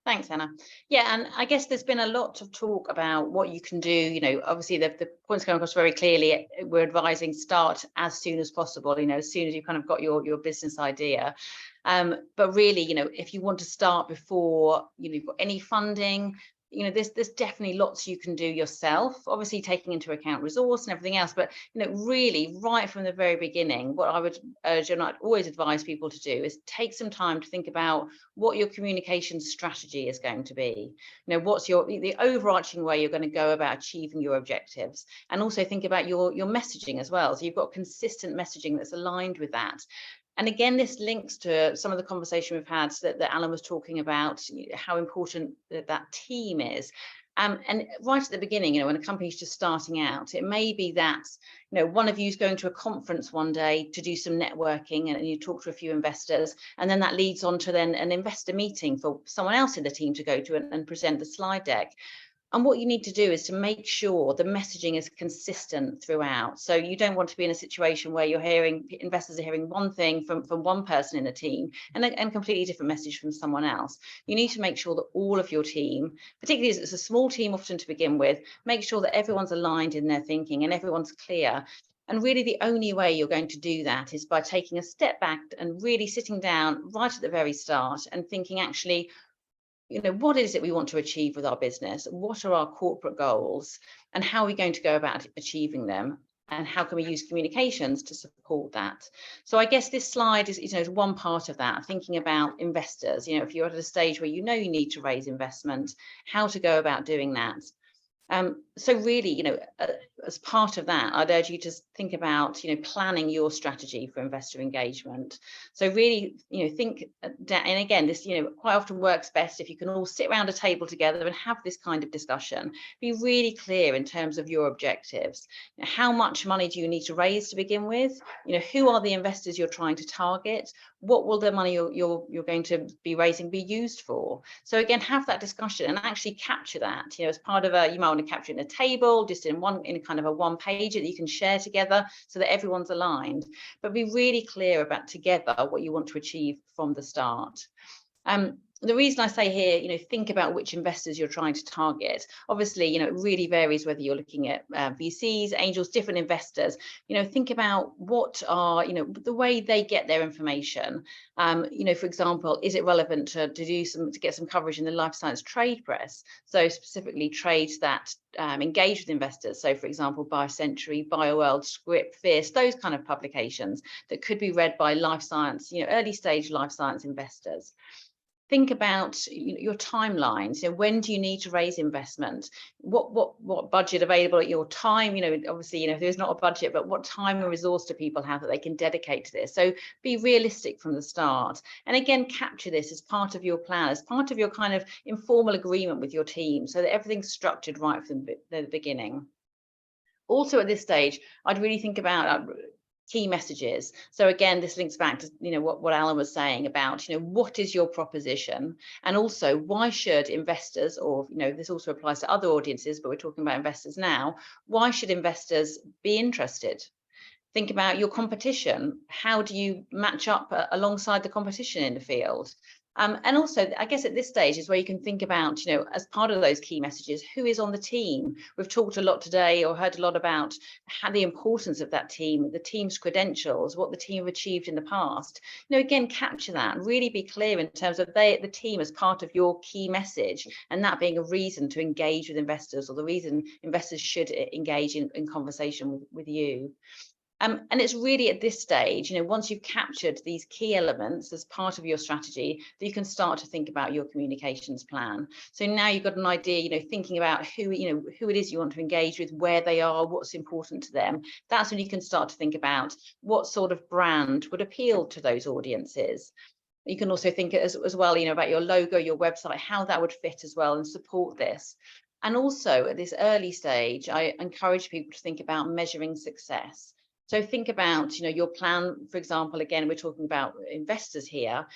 Thanks, Anna. Yeah, and I guess there's been a lot of talk about what you can do. You know, obviously the points come across very clearly. We're advising start as soon as possible, you know, as soon as you've kind of got your business idea. But really, you know, if you want to start before you've got any funding, you know, there's definitely lots you can do yourself, obviously taking into account resource and everything else. But, you know, really right from the very beginning, what I would urge and I'd always advise people to do is take some time to think about what your communication strategy is going to be. You know, what's the overarching way you're going to go about achieving your objectives, and also think about your messaging as well. So you've got consistent messaging that's aligned with that. And again, this links to some of the conversation we've had that Allan was talking about, how important that team is. And right at the beginning, you know, when a company's just starting out, it may be that, you know, one of you is going to a conference one day to do some networking, and you talk to a few investors, and then that leads on to then an investor meeting for someone else in the team to go to and present the slide deck. And what you need to do is to make sure the messaging is consistent throughout. So you don't want to be in a situation where you're hearing investors are hearing one thing from one person in the team and a completely different message from someone else. You need to make sure that all of your team, particularly as it's a small team often to begin with, make sure that everyone's aligned in their thinking and everyone's clear. And really the only way you're going to do that is by taking a step back and really sitting down right at the very start and thinking, actually, you know, what is it we want to achieve with our business? What are our corporate goals, and how are we going to go about achieving them? And how can we use communications to support that? So I guess this slide is one part of that, thinking about investors. You know, if you're at a stage where you know you need to raise investment, how to go about doing that. So really, you know, as part of that, I'd urge you to think about, you know, planning your strategy for investor engagement. So really, you know, think, and again, this, you know, quite often works best if you can all sit around a table together and have this kind of discussion. Be really clear in terms of your objectives. You know, how much money do you need to raise to begin with? You know, who are the investors you're trying to target? What will the money you're going to be raising be used for? So again, have that discussion and actually capture that. You know, as part of you might want to capture it in a table, just in kind of a one page that you can share together so that everyone's aligned. But be really clear about together what you want to achieve from the start. The reason I say here, you know, think about which investors you're trying to target. Obviously, you know, it really varies whether you're looking at VCs, angels, different investors. You know, think about what are, you know, the way they get their information. You know, for example, is it relevant to get some coverage in the life science trade press? So specifically trades that engage with investors. So for example, BioCentury, BioWorld, Script, Fierce, those kind of publications that could be read by life science, you know, early stage life science investors. Think about your timelines. You know, when do you need to raise investment? What budget available at your time? You know, obviously, you know, if there's not a budget, but what time and resource do people have that they can dedicate to this? So be realistic from the start. And again, capture this as part of your plan, as part of your kind of informal agreement with your team, so that everything's structured right from the beginning. Also at this stage, I'd really think about key messages. So again, this links back to, you know, what Allan was saying about, you know, what is your proposition, and also why should investors, or, you know, this also applies to other audiences, but we're talking about investors now, why should investors be interested? Think about your competition. How do you match up alongside the competition in the field? And also, I guess at this stage is where you can think about, you know, as part of those key messages, who is on the team? We've talked a lot today, or heard a lot about how the importance of that team, the team's credentials, what the team have achieved in the past. You know, again, capture that, really be clear in terms of the team as part of your key message, and that being a reason to engage with investors, or the reason investors should engage in conversation with you. And it's really at this stage, once you've captured these key elements as part of your strategy, that you can start to think about your communications plan. So now you've got an idea, thinking about who it is you want to engage with, where they are, what's important to them. That's when you can start to think about what sort of brand would appeal to those audiences. You can also think as well, about your logo, your website, how that would fit as well and support this. And also at this early stage, I encourage people to think about measuring success. So think about, your plan, for example, again, we're talking about investors here,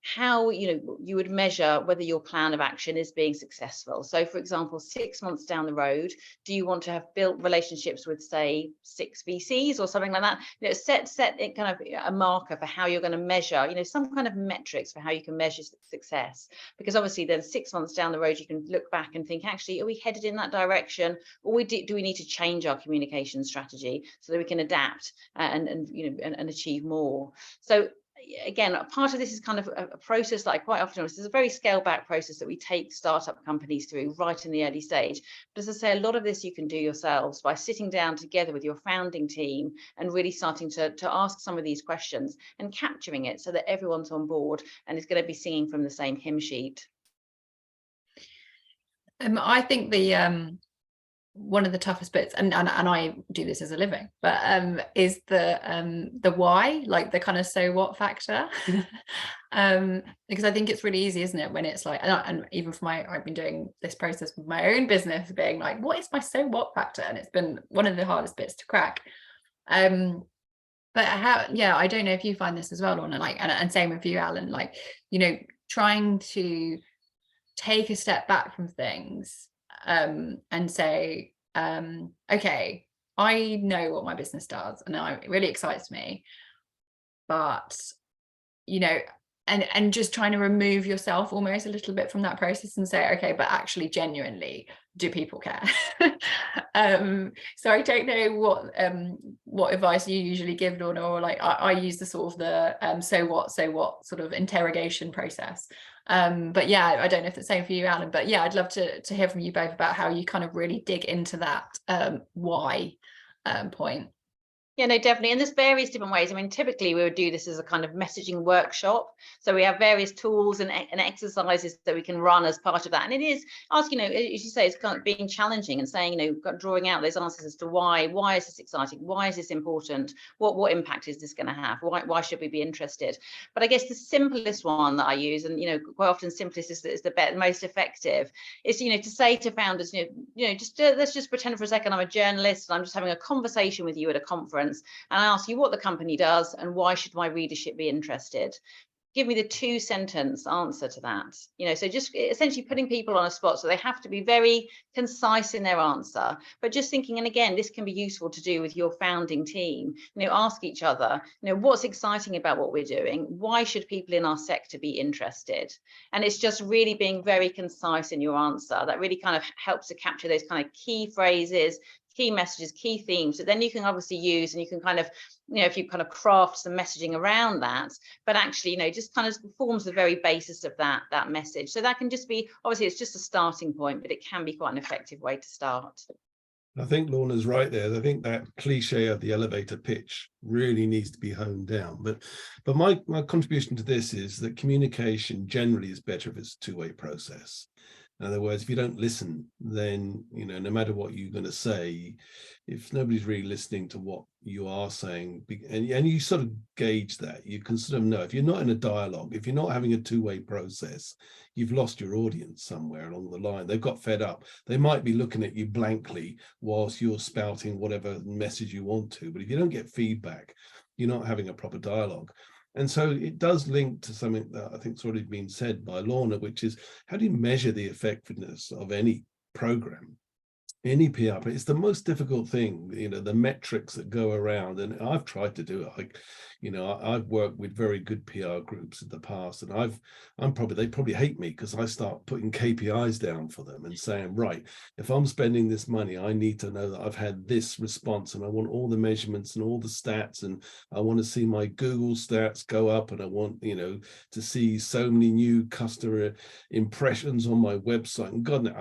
how you would measure whether your plan of action is being successful. So for example, 6 months down the road, do you want to have built relationships with, say, 6 VCs or something like that? Set it kind of a marker for how you're going to measure, some kind of metrics for how you can measure success. Because obviously then 6 months down the road, you can look back and think, actually, are we headed in that direction, or do we need to change our communication strategy so that we can adapt and achieve more? So again, part of this is kind of a process that I quite often, this is a very scaled back process that we take startup companies through right in the early stage. But as I say, a lot of this you can do yourselves by sitting down together with your founding team and really starting to ask some of these questions and capturing it so that everyone's on board and is going to be singing from the same hymn sheet. I think the one of the toughest bits, and I do this as a living, but is the why, like the kind of so what factor. Because I think it's really easy, isn't it, when it's like, and even for I've been doing this process with my own business, being like, what is my so what factor? And it's been one of the hardest bits to crack. But I don't know if you find this as well, Lorna, like, and same with you, Allan, like, trying to take a step back from things and say, okay, I know what my business does and it really excites me, but and just trying to remove yourself almost a little bit from that process and say, okay, but actually genuinely, do people care? So I don't know what advice you usually give, Lorna, or like I use the sort of the so what sort of interrogation process. But yeah, I don't know if it's the same for you, Allan, but yeah, I'd love to hear from you both about how you kind of really dig into that why point. Yeah, no, definitely. And there's various different ways. I mean, typically we would do this as a kind of messaging workshop. So we have various tools and exercises that we can run as part of that. And it is asking, as you say, it's kind of being challenging and saying, drawing out those answers as to why is this exciting? Why is this important? What impact is this going to have? Why should we be interested? But I guess the simplest one that I use, and, quite often simplest is the most effective, is, to say to founders, let's just pretend for a second I'm a journalist and I'm just having a conversation with you at a conference. And I ask you what the company does and why should my readership be interested? Give me the 2-sentence answer to that. So just essentially putting people on a spot, so they have to be very concise in their answer, but just thinking, and again, this can be useful to do with your founding team, ask each other, what's exciting about what we're doing? Why should people in our sector be interested? And it's just really being very concise in your answer. That really kind of helps to capture those kind of key phrases, key messages, key themes that then you can obviously use, and you can kind of, if you kind of craft some messaging around that, but actually, just kind of forms the very basis of that message. So that can just be, obviously it's just a starting point, but it can be quite an effective way to start. I think Lorna's right there. I think that cliche of the elevator pitch really needs to be honed down. But my contribution to this is that communication generally is better if it's a two-way process. In other words, if you don't listen, then, no matter what you're going to say, if nobody's really listening to what you are saying, and you sort of gauge that, you can sort of know if you're not in a dialogue, if you're not having a two-way process, you've lost your audience somewhere along the line. They've got fed up. They might be looking at you blankly whilst you're spouting whatever message you want to. But if you don't get feedback, you're not having a proper dialogue. And so it does link to something that I think's already been said by Lorna, which is, how do you measure the effectiveness of any program, any PR? But it's the most difficult thing, the metrics that go around. And I've tried to do it. I've worked with very good PR groups in the past, and they probably hate me because I start putting KPIs down for them and saying, right, if I'm spending this money, I need to know that I've had this response, and I want all the measurements and all the stats, and I want to see my Google stats go up, and I want, to see so many new customer impressions on my website. And God,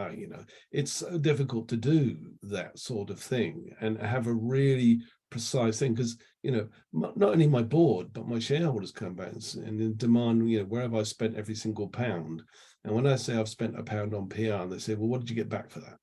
it's so difficult to do that sort of thing and have a really precise thing, because not only my board but my shareholders come back and demand, where have I spent every single pound? And when I say I've spent £1 on PR, and they say, well, what did you get back for that?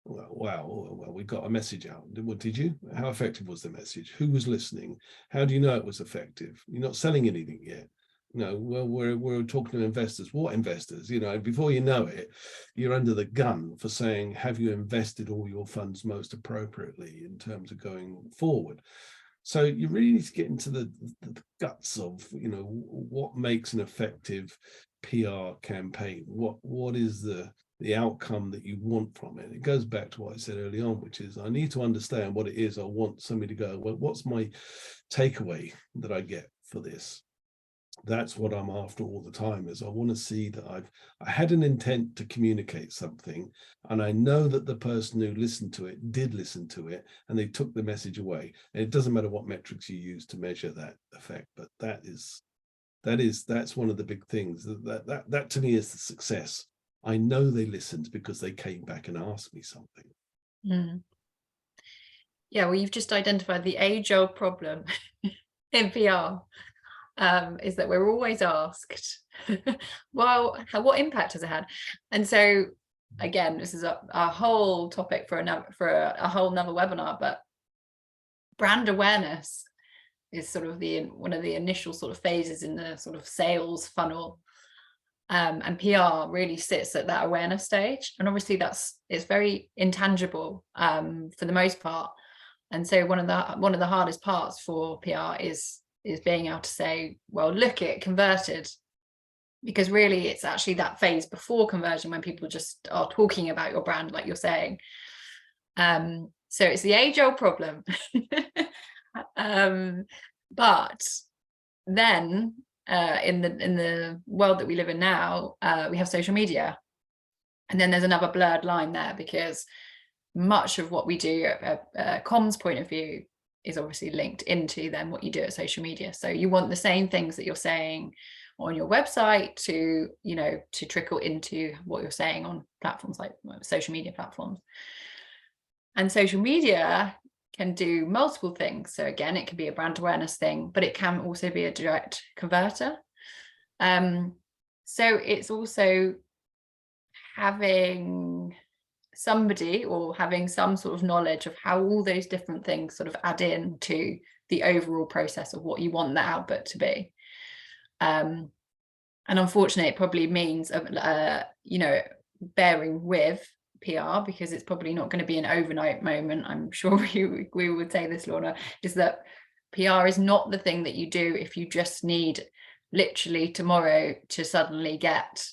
Well, we got a message out. What did you? How effective was the message? Who was listening? How do you know it was effective? You're not selling anything yet. Well, we're talking to investors. What investors? Before you know it, you're under the gun for saying, have you invested all your funds most appropriately in terms of going forward? So you really need to get into the guts of, what makes an effective PR campaign. What is the outcome that you want from it? It goes back to what I said early on, which is I need to understand what it is I want somebody to go, well, what's my takeaway that I get for this? That's what I'm after all the time, is I want to see that I had an intent to communicate something, and I know that the person who listened to it did listen to it, and they took the message away. And it doesn't matter what metrics you use to measure that effect, but that's one of the big things. That to me is the success. I know they listened because they came back and asked me something. Mm. Yeah, well, you've just identified the age-old problem in PR, is that we're always asked, well, what impact has it had? And so, again, this is a whole topic for a whole nother webinar, but brand awareness is sort of one of the initial sort of phases in the sort of sales funnel. And PR really sits at that awareness stage, and obviously it's very intangible for the most part. And so one of the hardest parts for PR is being able to say, well, look, it converted, because really it's actually that phase before conversion when people just are talking about your brand, like you're saying. So it's the age-old problem. But then in the world that we live in now, we have social media, and then there's another blurred line there, because much of what we do at a comms point of view is obviously linked into then what you do at social media. So you want the same things that you're saying on your website to trickle into what you're saying on platforms like social media platforms. And social media can do multiple things. So again, it can be a brand awareness thing, but it can also be a direct converter. So it's also having somebody or having some sort of knowledge of how all those different things sort of add in to the overall process of what you want the output to be. And unfortunately, it probably means bearing with PR, because it's probably not going to be an overnight moment. I'm sure we would say this, Lorna, is that PR is not the thing that you do if you just need literally tomorrow to suddenly get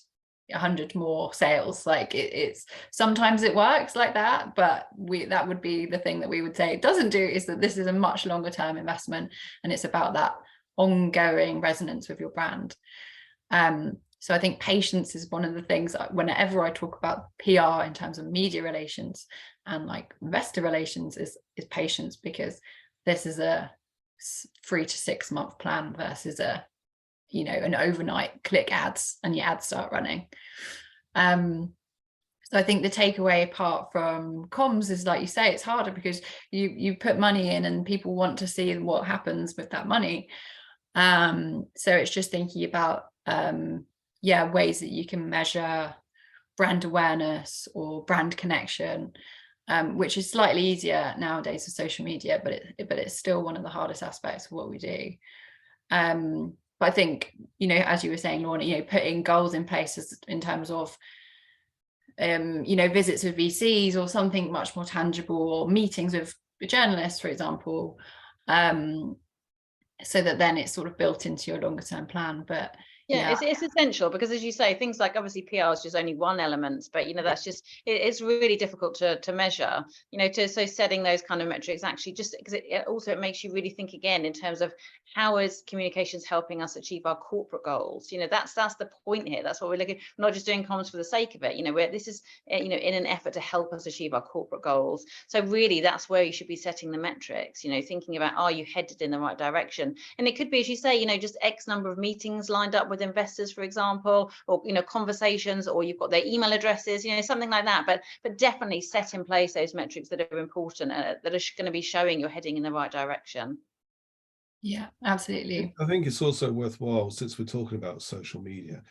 100 more sales. Like it's sometimes it works like that, but that would be the thing that we would say it doesn't do, is that this is a much longer term investment, and it's about that ongoing resonance with your brand. So I think patience is one of the things whenever I talk about PR in terms of media relations and like investor relations is patience, because this is a 3 to 6 month plan versus an overnight click ads and your ads start running. So I think the takeaway apart from comms is, like you say, it's harder because you put money in and people want to see what happens with that money. So it's just thinking about ways that you can measure brand awareness or brand connection, which is slightly easier nowadays with social media, but it's still one of the hardest aspects of what we do. But I think, as you were saying, Lorna, putting goals in place in terms of visits with VCs or something much more tangible, or meetings with journalists, for example, so that then it's sort of built into your longer term plan. But it's essential, because as you say, things like obviously PR is just only one element, but that's just it's really difficult to measure, so setting those kind of metrics actually, just because it makes you really think again in terms of how is communications helping us achieve our corporate goals. That's the point here. That's what we're looking, we're not just doing comms for the sake of it, where this is in an effort to help us achieve our corporate goals. So really that's where you should be setting the metrics, thinking about, are you headed in the right direction? And it could be, as you say, just X number of meetings lined up with with investors, for example, or conversations, or you've got their email addresses, something like that. But definitely set in place those metrics that are important, that are going to be showing you're heading in the right direction. Yeah, absolutely. I think it's also worthwhile, since we're talking about social media,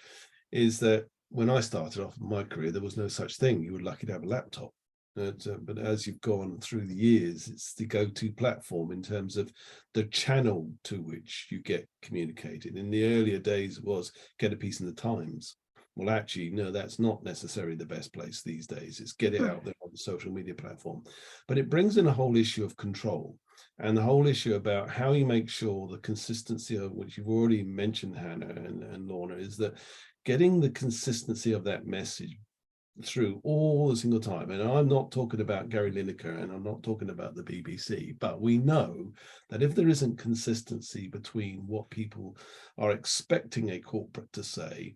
is that when I started off in my career, there was no such thing. You were lucky to have a laptop. But as you've gone through the years, it's the go-to platform in terms of the channel to which you get communicated. In the earlier days, it was get a piece in the Times. Well, actually, no, that's not necessarily the best place these days. It's get it out there on the social media platform. But it brings in a whole issue of control, and the whole issue about how you make sure the consistency of, which you've already mentioned, Hannah and Lorna, is that getting the consistency of that message through all the single time. And I'm not talking about Gary Lineker, and I'm not talking about the BBC, but we know that if there isn't consistency between what people are expecting a corporate to say,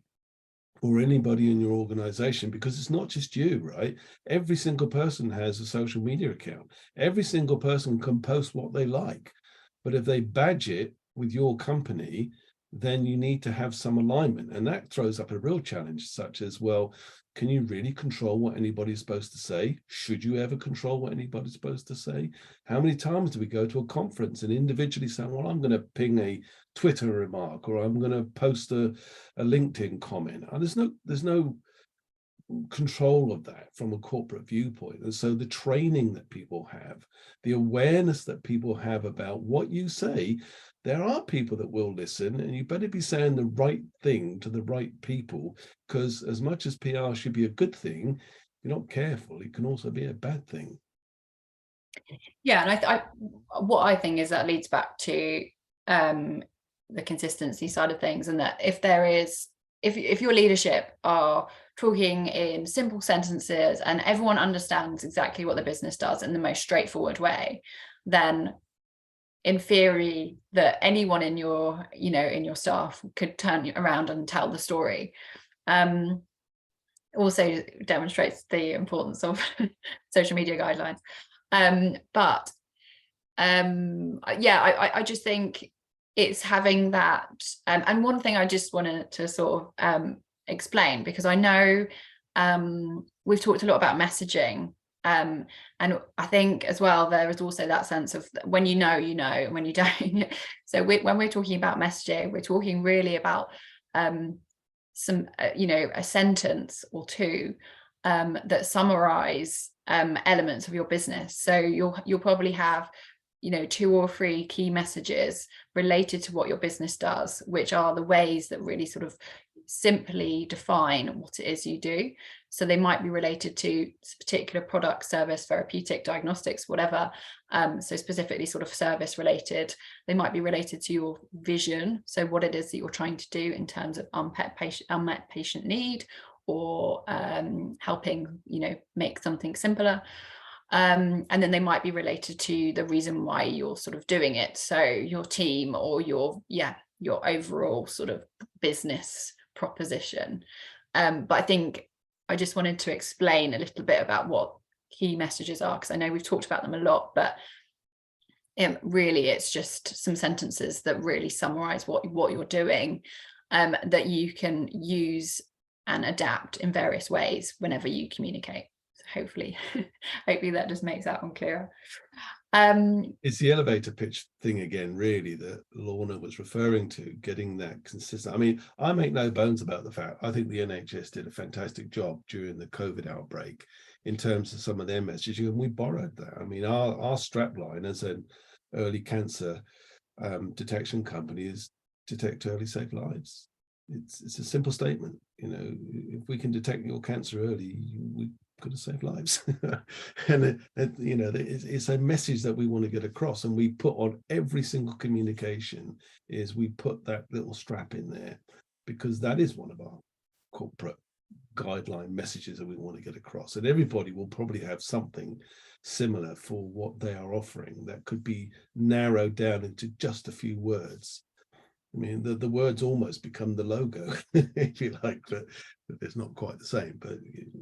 or anybody in your organization, because it's not just you, right? Every single person has a social media account. Every single person can post what they like. But if they badge it with your company, then you need to have some alignment. And that throws up a real challenge, such as, well, can you really control what anybody's supposed to say? Should you ever control what anybody's supposed to say? How many times do we go to a conference and individually say, well, I'm going to ping a Twitter remark, or I'm going to post a LinkedIn comment? And there's no control of that from a corporate viewpoint. And so the training that people have, the awareness that people have about what you say, there are people that will listen, and you better be saying the right thing to the right people, because as much as PR should be a good thing, if you're not careful, it can also be a bad thing. Yeah, and what I think is that leads back to the consistency side of things, and that if there is, if your leadership are talking in simple sentences and everyone understands exactly what the business does in the most straightforward way, then in theory that anyone in your staff could turn around and tell the story. Also demonstrates the importance of social media guidelines. I just think it's having that, and one thing I just wanted to sort of explain, because I know we've talked a lot about messaging, and I think as well there is also that sense of when you know, and when you don't. So when we're talking about messaging, we're talking really about some a sentence or two that summarize elements of your business. So you'll probably have 2 or 3 key messages related to what your business does, which are the ways that really sort of simply define what it is you do. So they might be related to particular product, service, therapeutic, diagnostics, whatever. So specifically sort of service related. They might be related to your vision, so what it is that you're trying to do in terms of unmet patient need, or helping make something simpler. And then they might be related to the reason why you're sort of doing it, so your team or your overall sort of business proposition. But I think I just wanted to explain a little bit about what key messages are, because I know we've talked about them a lot, but really it's just some sentences that really summarize what you're doing, that you can use and adapt in various ways whenever you communicate. So hopefully that just makes that one clearer. It's the elevator pitch thing again, really, that Lorna was referring to, getting that consistent. I mean, I make no bones about the fact I think the NHS did a fantastic job during the COVID outbreak in terms of some of their messaging, and we borrowed that. I mean, our strapline as an early cancer detection company is detect early, save lives. It's a simple statement. If we can detect your cancer early, we could have saved lives. And it's a message that we want to get across, and we put on every single communication is we put that little strap in there, because that is one of our corporate guideline messages that we want to get across. And everybody will probably have something similar for what they are offering that could be narrowed down into just a few words. I mean, the words almost become the logo, if you like, but it's not quite the same. But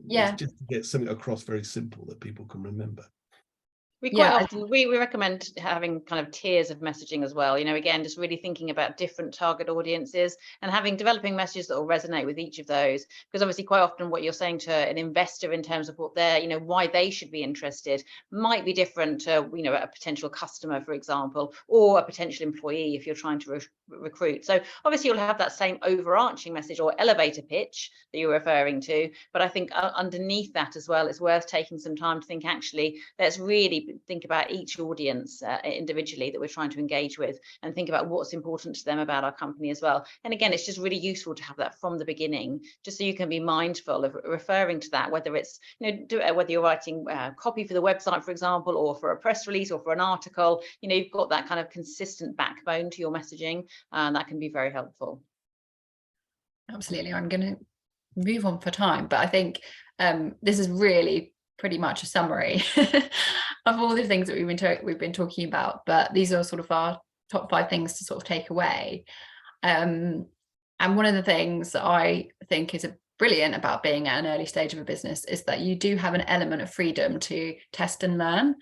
yeah, it's just to get something across very simple that people can remember. We quite often we recommend having kind of tiers of messaging as well. You know, again, just really thinking about different target audiences and developing messages that will resonate with each of those. Because obviously, quite often, what you're saying to an investor in terms of what they're, you know, why they should be interested might be different to, you know, a potential customer, for example, or a potential employee if you're trying to recruit. So obviously, you'll have that same overarching message or elevator pitch that you're referring to. But I think underneath that as well, it's worth taking some time to think, actually, let's really think about each audience individually that we're trying to engage with, and think about what's important to them about our company as well. And again, it's just really useful to have that from the beginning, just so you can be mindful of referring to that, whether it's, you know, whether you're writing copy for the website, for example, or for a press release or for an article. You know, you've got that kind of consistent backbone to your messaging, and that can be very helpful. Absolutely. I'm going to move on for time, but I think this is really pretty much a summary of all the things that we've been talking about, but these are sort of our top 5 things to sort of take away. And one of the things that I think is brilliant about being at an early stage of a business is that you do have an element of freedom to test and learn.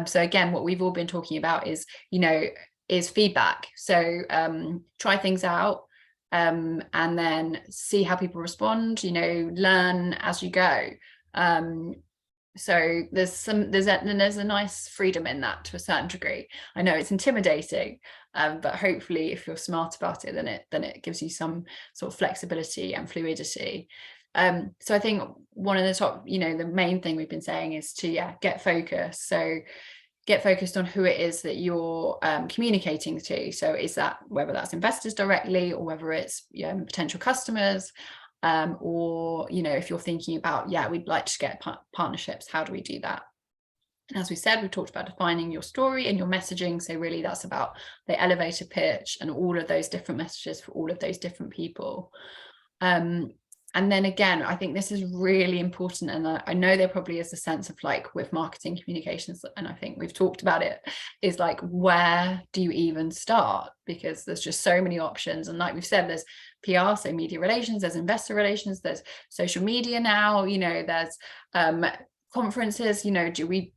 So again, what we've all been talking about is, you know, is feedback. So try things out, and then see how people respond, you know, learn as you go. So there's a nice freedom in that to a certain degree. I know it's intimidating, but hopefully if you're smart about it, then it gives you some sort of flexibility and fluidity. So I think one of the top, you know, the main thing we've been saying is to get focused. So get focused on who it is that you're communicating to. So is that whether that's investors directly, or whether it's, you know, potential customers, or, you know, if you're thinking about, we'd like to get partnerships, how do we do that? And as we said, we talked about defining your story and your messaging. So really that's about the elevator pitch and all of those different messages for all of those different people. And then again, I think this is really important. And I know there probably is a sense of, like, with marketing communications, and I think we've talked about it, is like, where do you even start? Because there's just so many options. And like we've said, there's PR, so media relations, there's investor relations, there's social media now, you know, there's conferences, you know, do we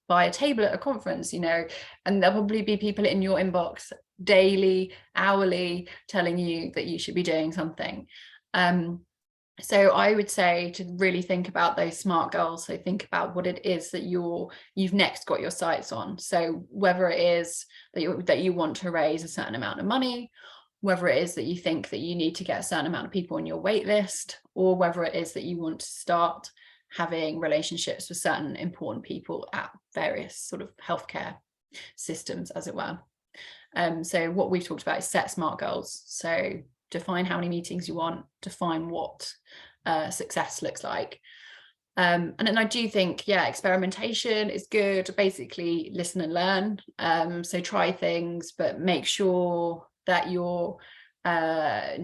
buy a table at a conference, you know, and there'll probably be people in your inbox daily, hourly, telling you that you should be doing something. So I would say to really think about those SMART goals. So think about what it is that you've next got your sights on. So whether it is that you want to raise a certain amount of money, whether it is that you think that you need to get a certain amount of people on your wait list, or whether it is that you want to start having relationships with certain important people at various sort of healthcare systems, as it were. So what we've talked about is set SMART goals. So define how many meetings you want, define what success looks like. And then I do think, experimentation is good. Basically listen and learn. So try things, but make sure that you're, I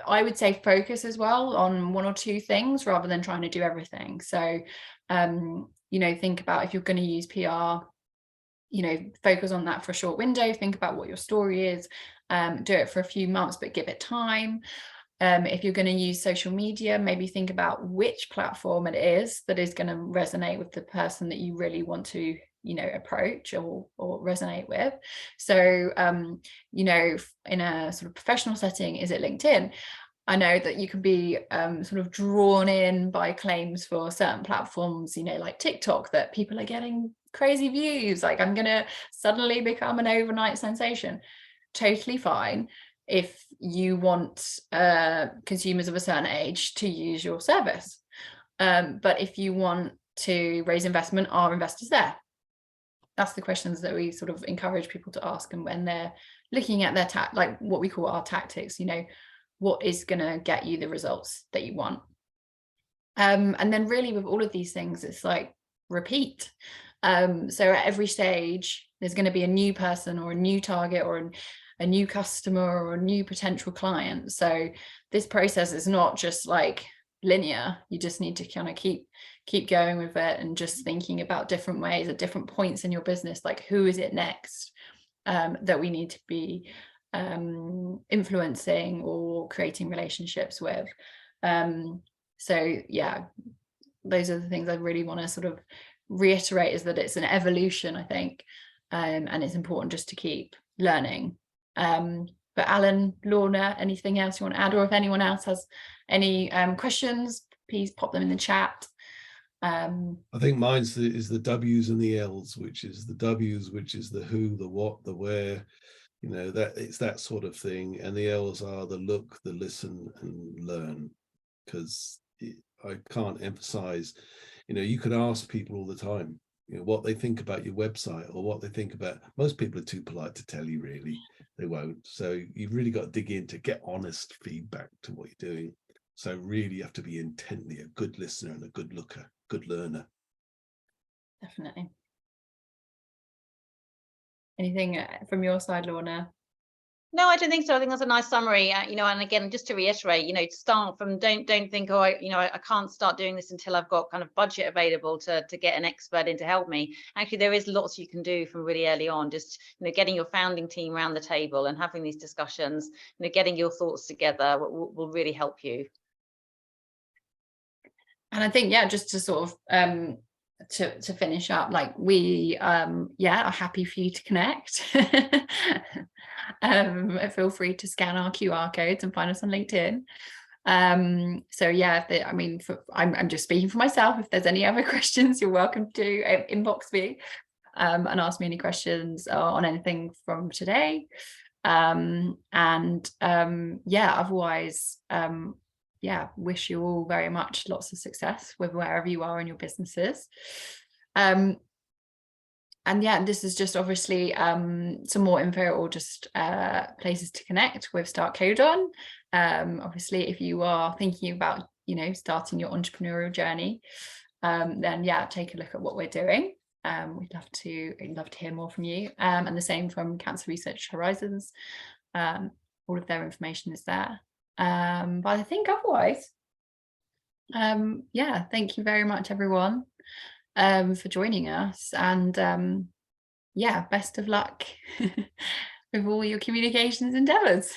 would say, focus as well on 1 or 2 things rather than trying to do everything. So, you know, think about if you're going to use PR, you know, focus on that for a short window. Think about what your story is. Do it for a few months, but give it time. If you're going to use social media, maybe think about which platform it is that is going to resonate with the person that you really want to, you know, approach or resonate with. So, you know, in a sort of professional setting, is it LinkedIn? I know that you can be sort of drawn in by claims for certain platforms, you know, like TikTok, that people are getting crazy views, like I'm going to suddenly become an overnight sensation. Totally fine if you want consumers of a certain age to use your service. But if you want to raise investment, are investors there? That's the questions that we sort of encourage people to ask. And when they're looking at their like what we call our tactics, you know, what is going to get you the results that you want? And then really with all of these things, it's like repeat. So at every stage, there's going to be a new person or a new target or a new customer or a new potential client. So this process is not just like linear. You just need to kind of keep going with it and just thinking about different ways at different points in your business, like who is it next that we need to be influencing or creating relationships with. So yeah, those are the things I really want to sort of reiterate is that it's an evolution, I think, and it's important just to keep learning. But Allan, Lorna, anything else you want to add, or if anyone else has any questions, please pop them in the chat. I think mine's is the W's and the L's, which is the W's, which is the who, the what, the where, you know, that it's that sort of thing, and the L's are the look, the listen, and learn. Because I can't emphasize, you know, you could ask people all the time, you know, what they think about your website or what they think about. Most people are too polite to tell you, really. They won't. So you've really got to dig in to get honest feedback to what you're doing. So really you have to be intently a good listener and a good looker, good learner. Definitely. Anything from your side, Lorna? No, I don't think so. I think that's a nice summary. You know, and again, just to reiterate, you know, start from don't think, oh, I can't start doing this until I've got kind of budget available to get an expert in to help me. Actually, there is lots you can do from really early on. Just, you know, getting your founding team around the table and having these discussions, you know, getting your thoughts together will really help you. And I think, yeah, just to sort of to finish up, like we are happy for you to connect. Feel free to scan our QR codes and find us on LinkedIn. So yeah, I'm just speaking for myself. If there's any other questions, you're welcome to inbox me and ask me any questions on anything from today. Otherwise, wish you all very much lots of success with wherever you are in your businesses. This is just obviously some more info or just places to connect with Start Codon. Obviously, if you are thinking about, you know, starting your entrepreneurial journey, then yeah, take a look at what we're doing. We'd love to hear more from you. And the same from Cancer Research Horizons. All of their information is there. But I think otherwise, thank you very much, everyone, for joining us, and best of luck with all your communications endeavors.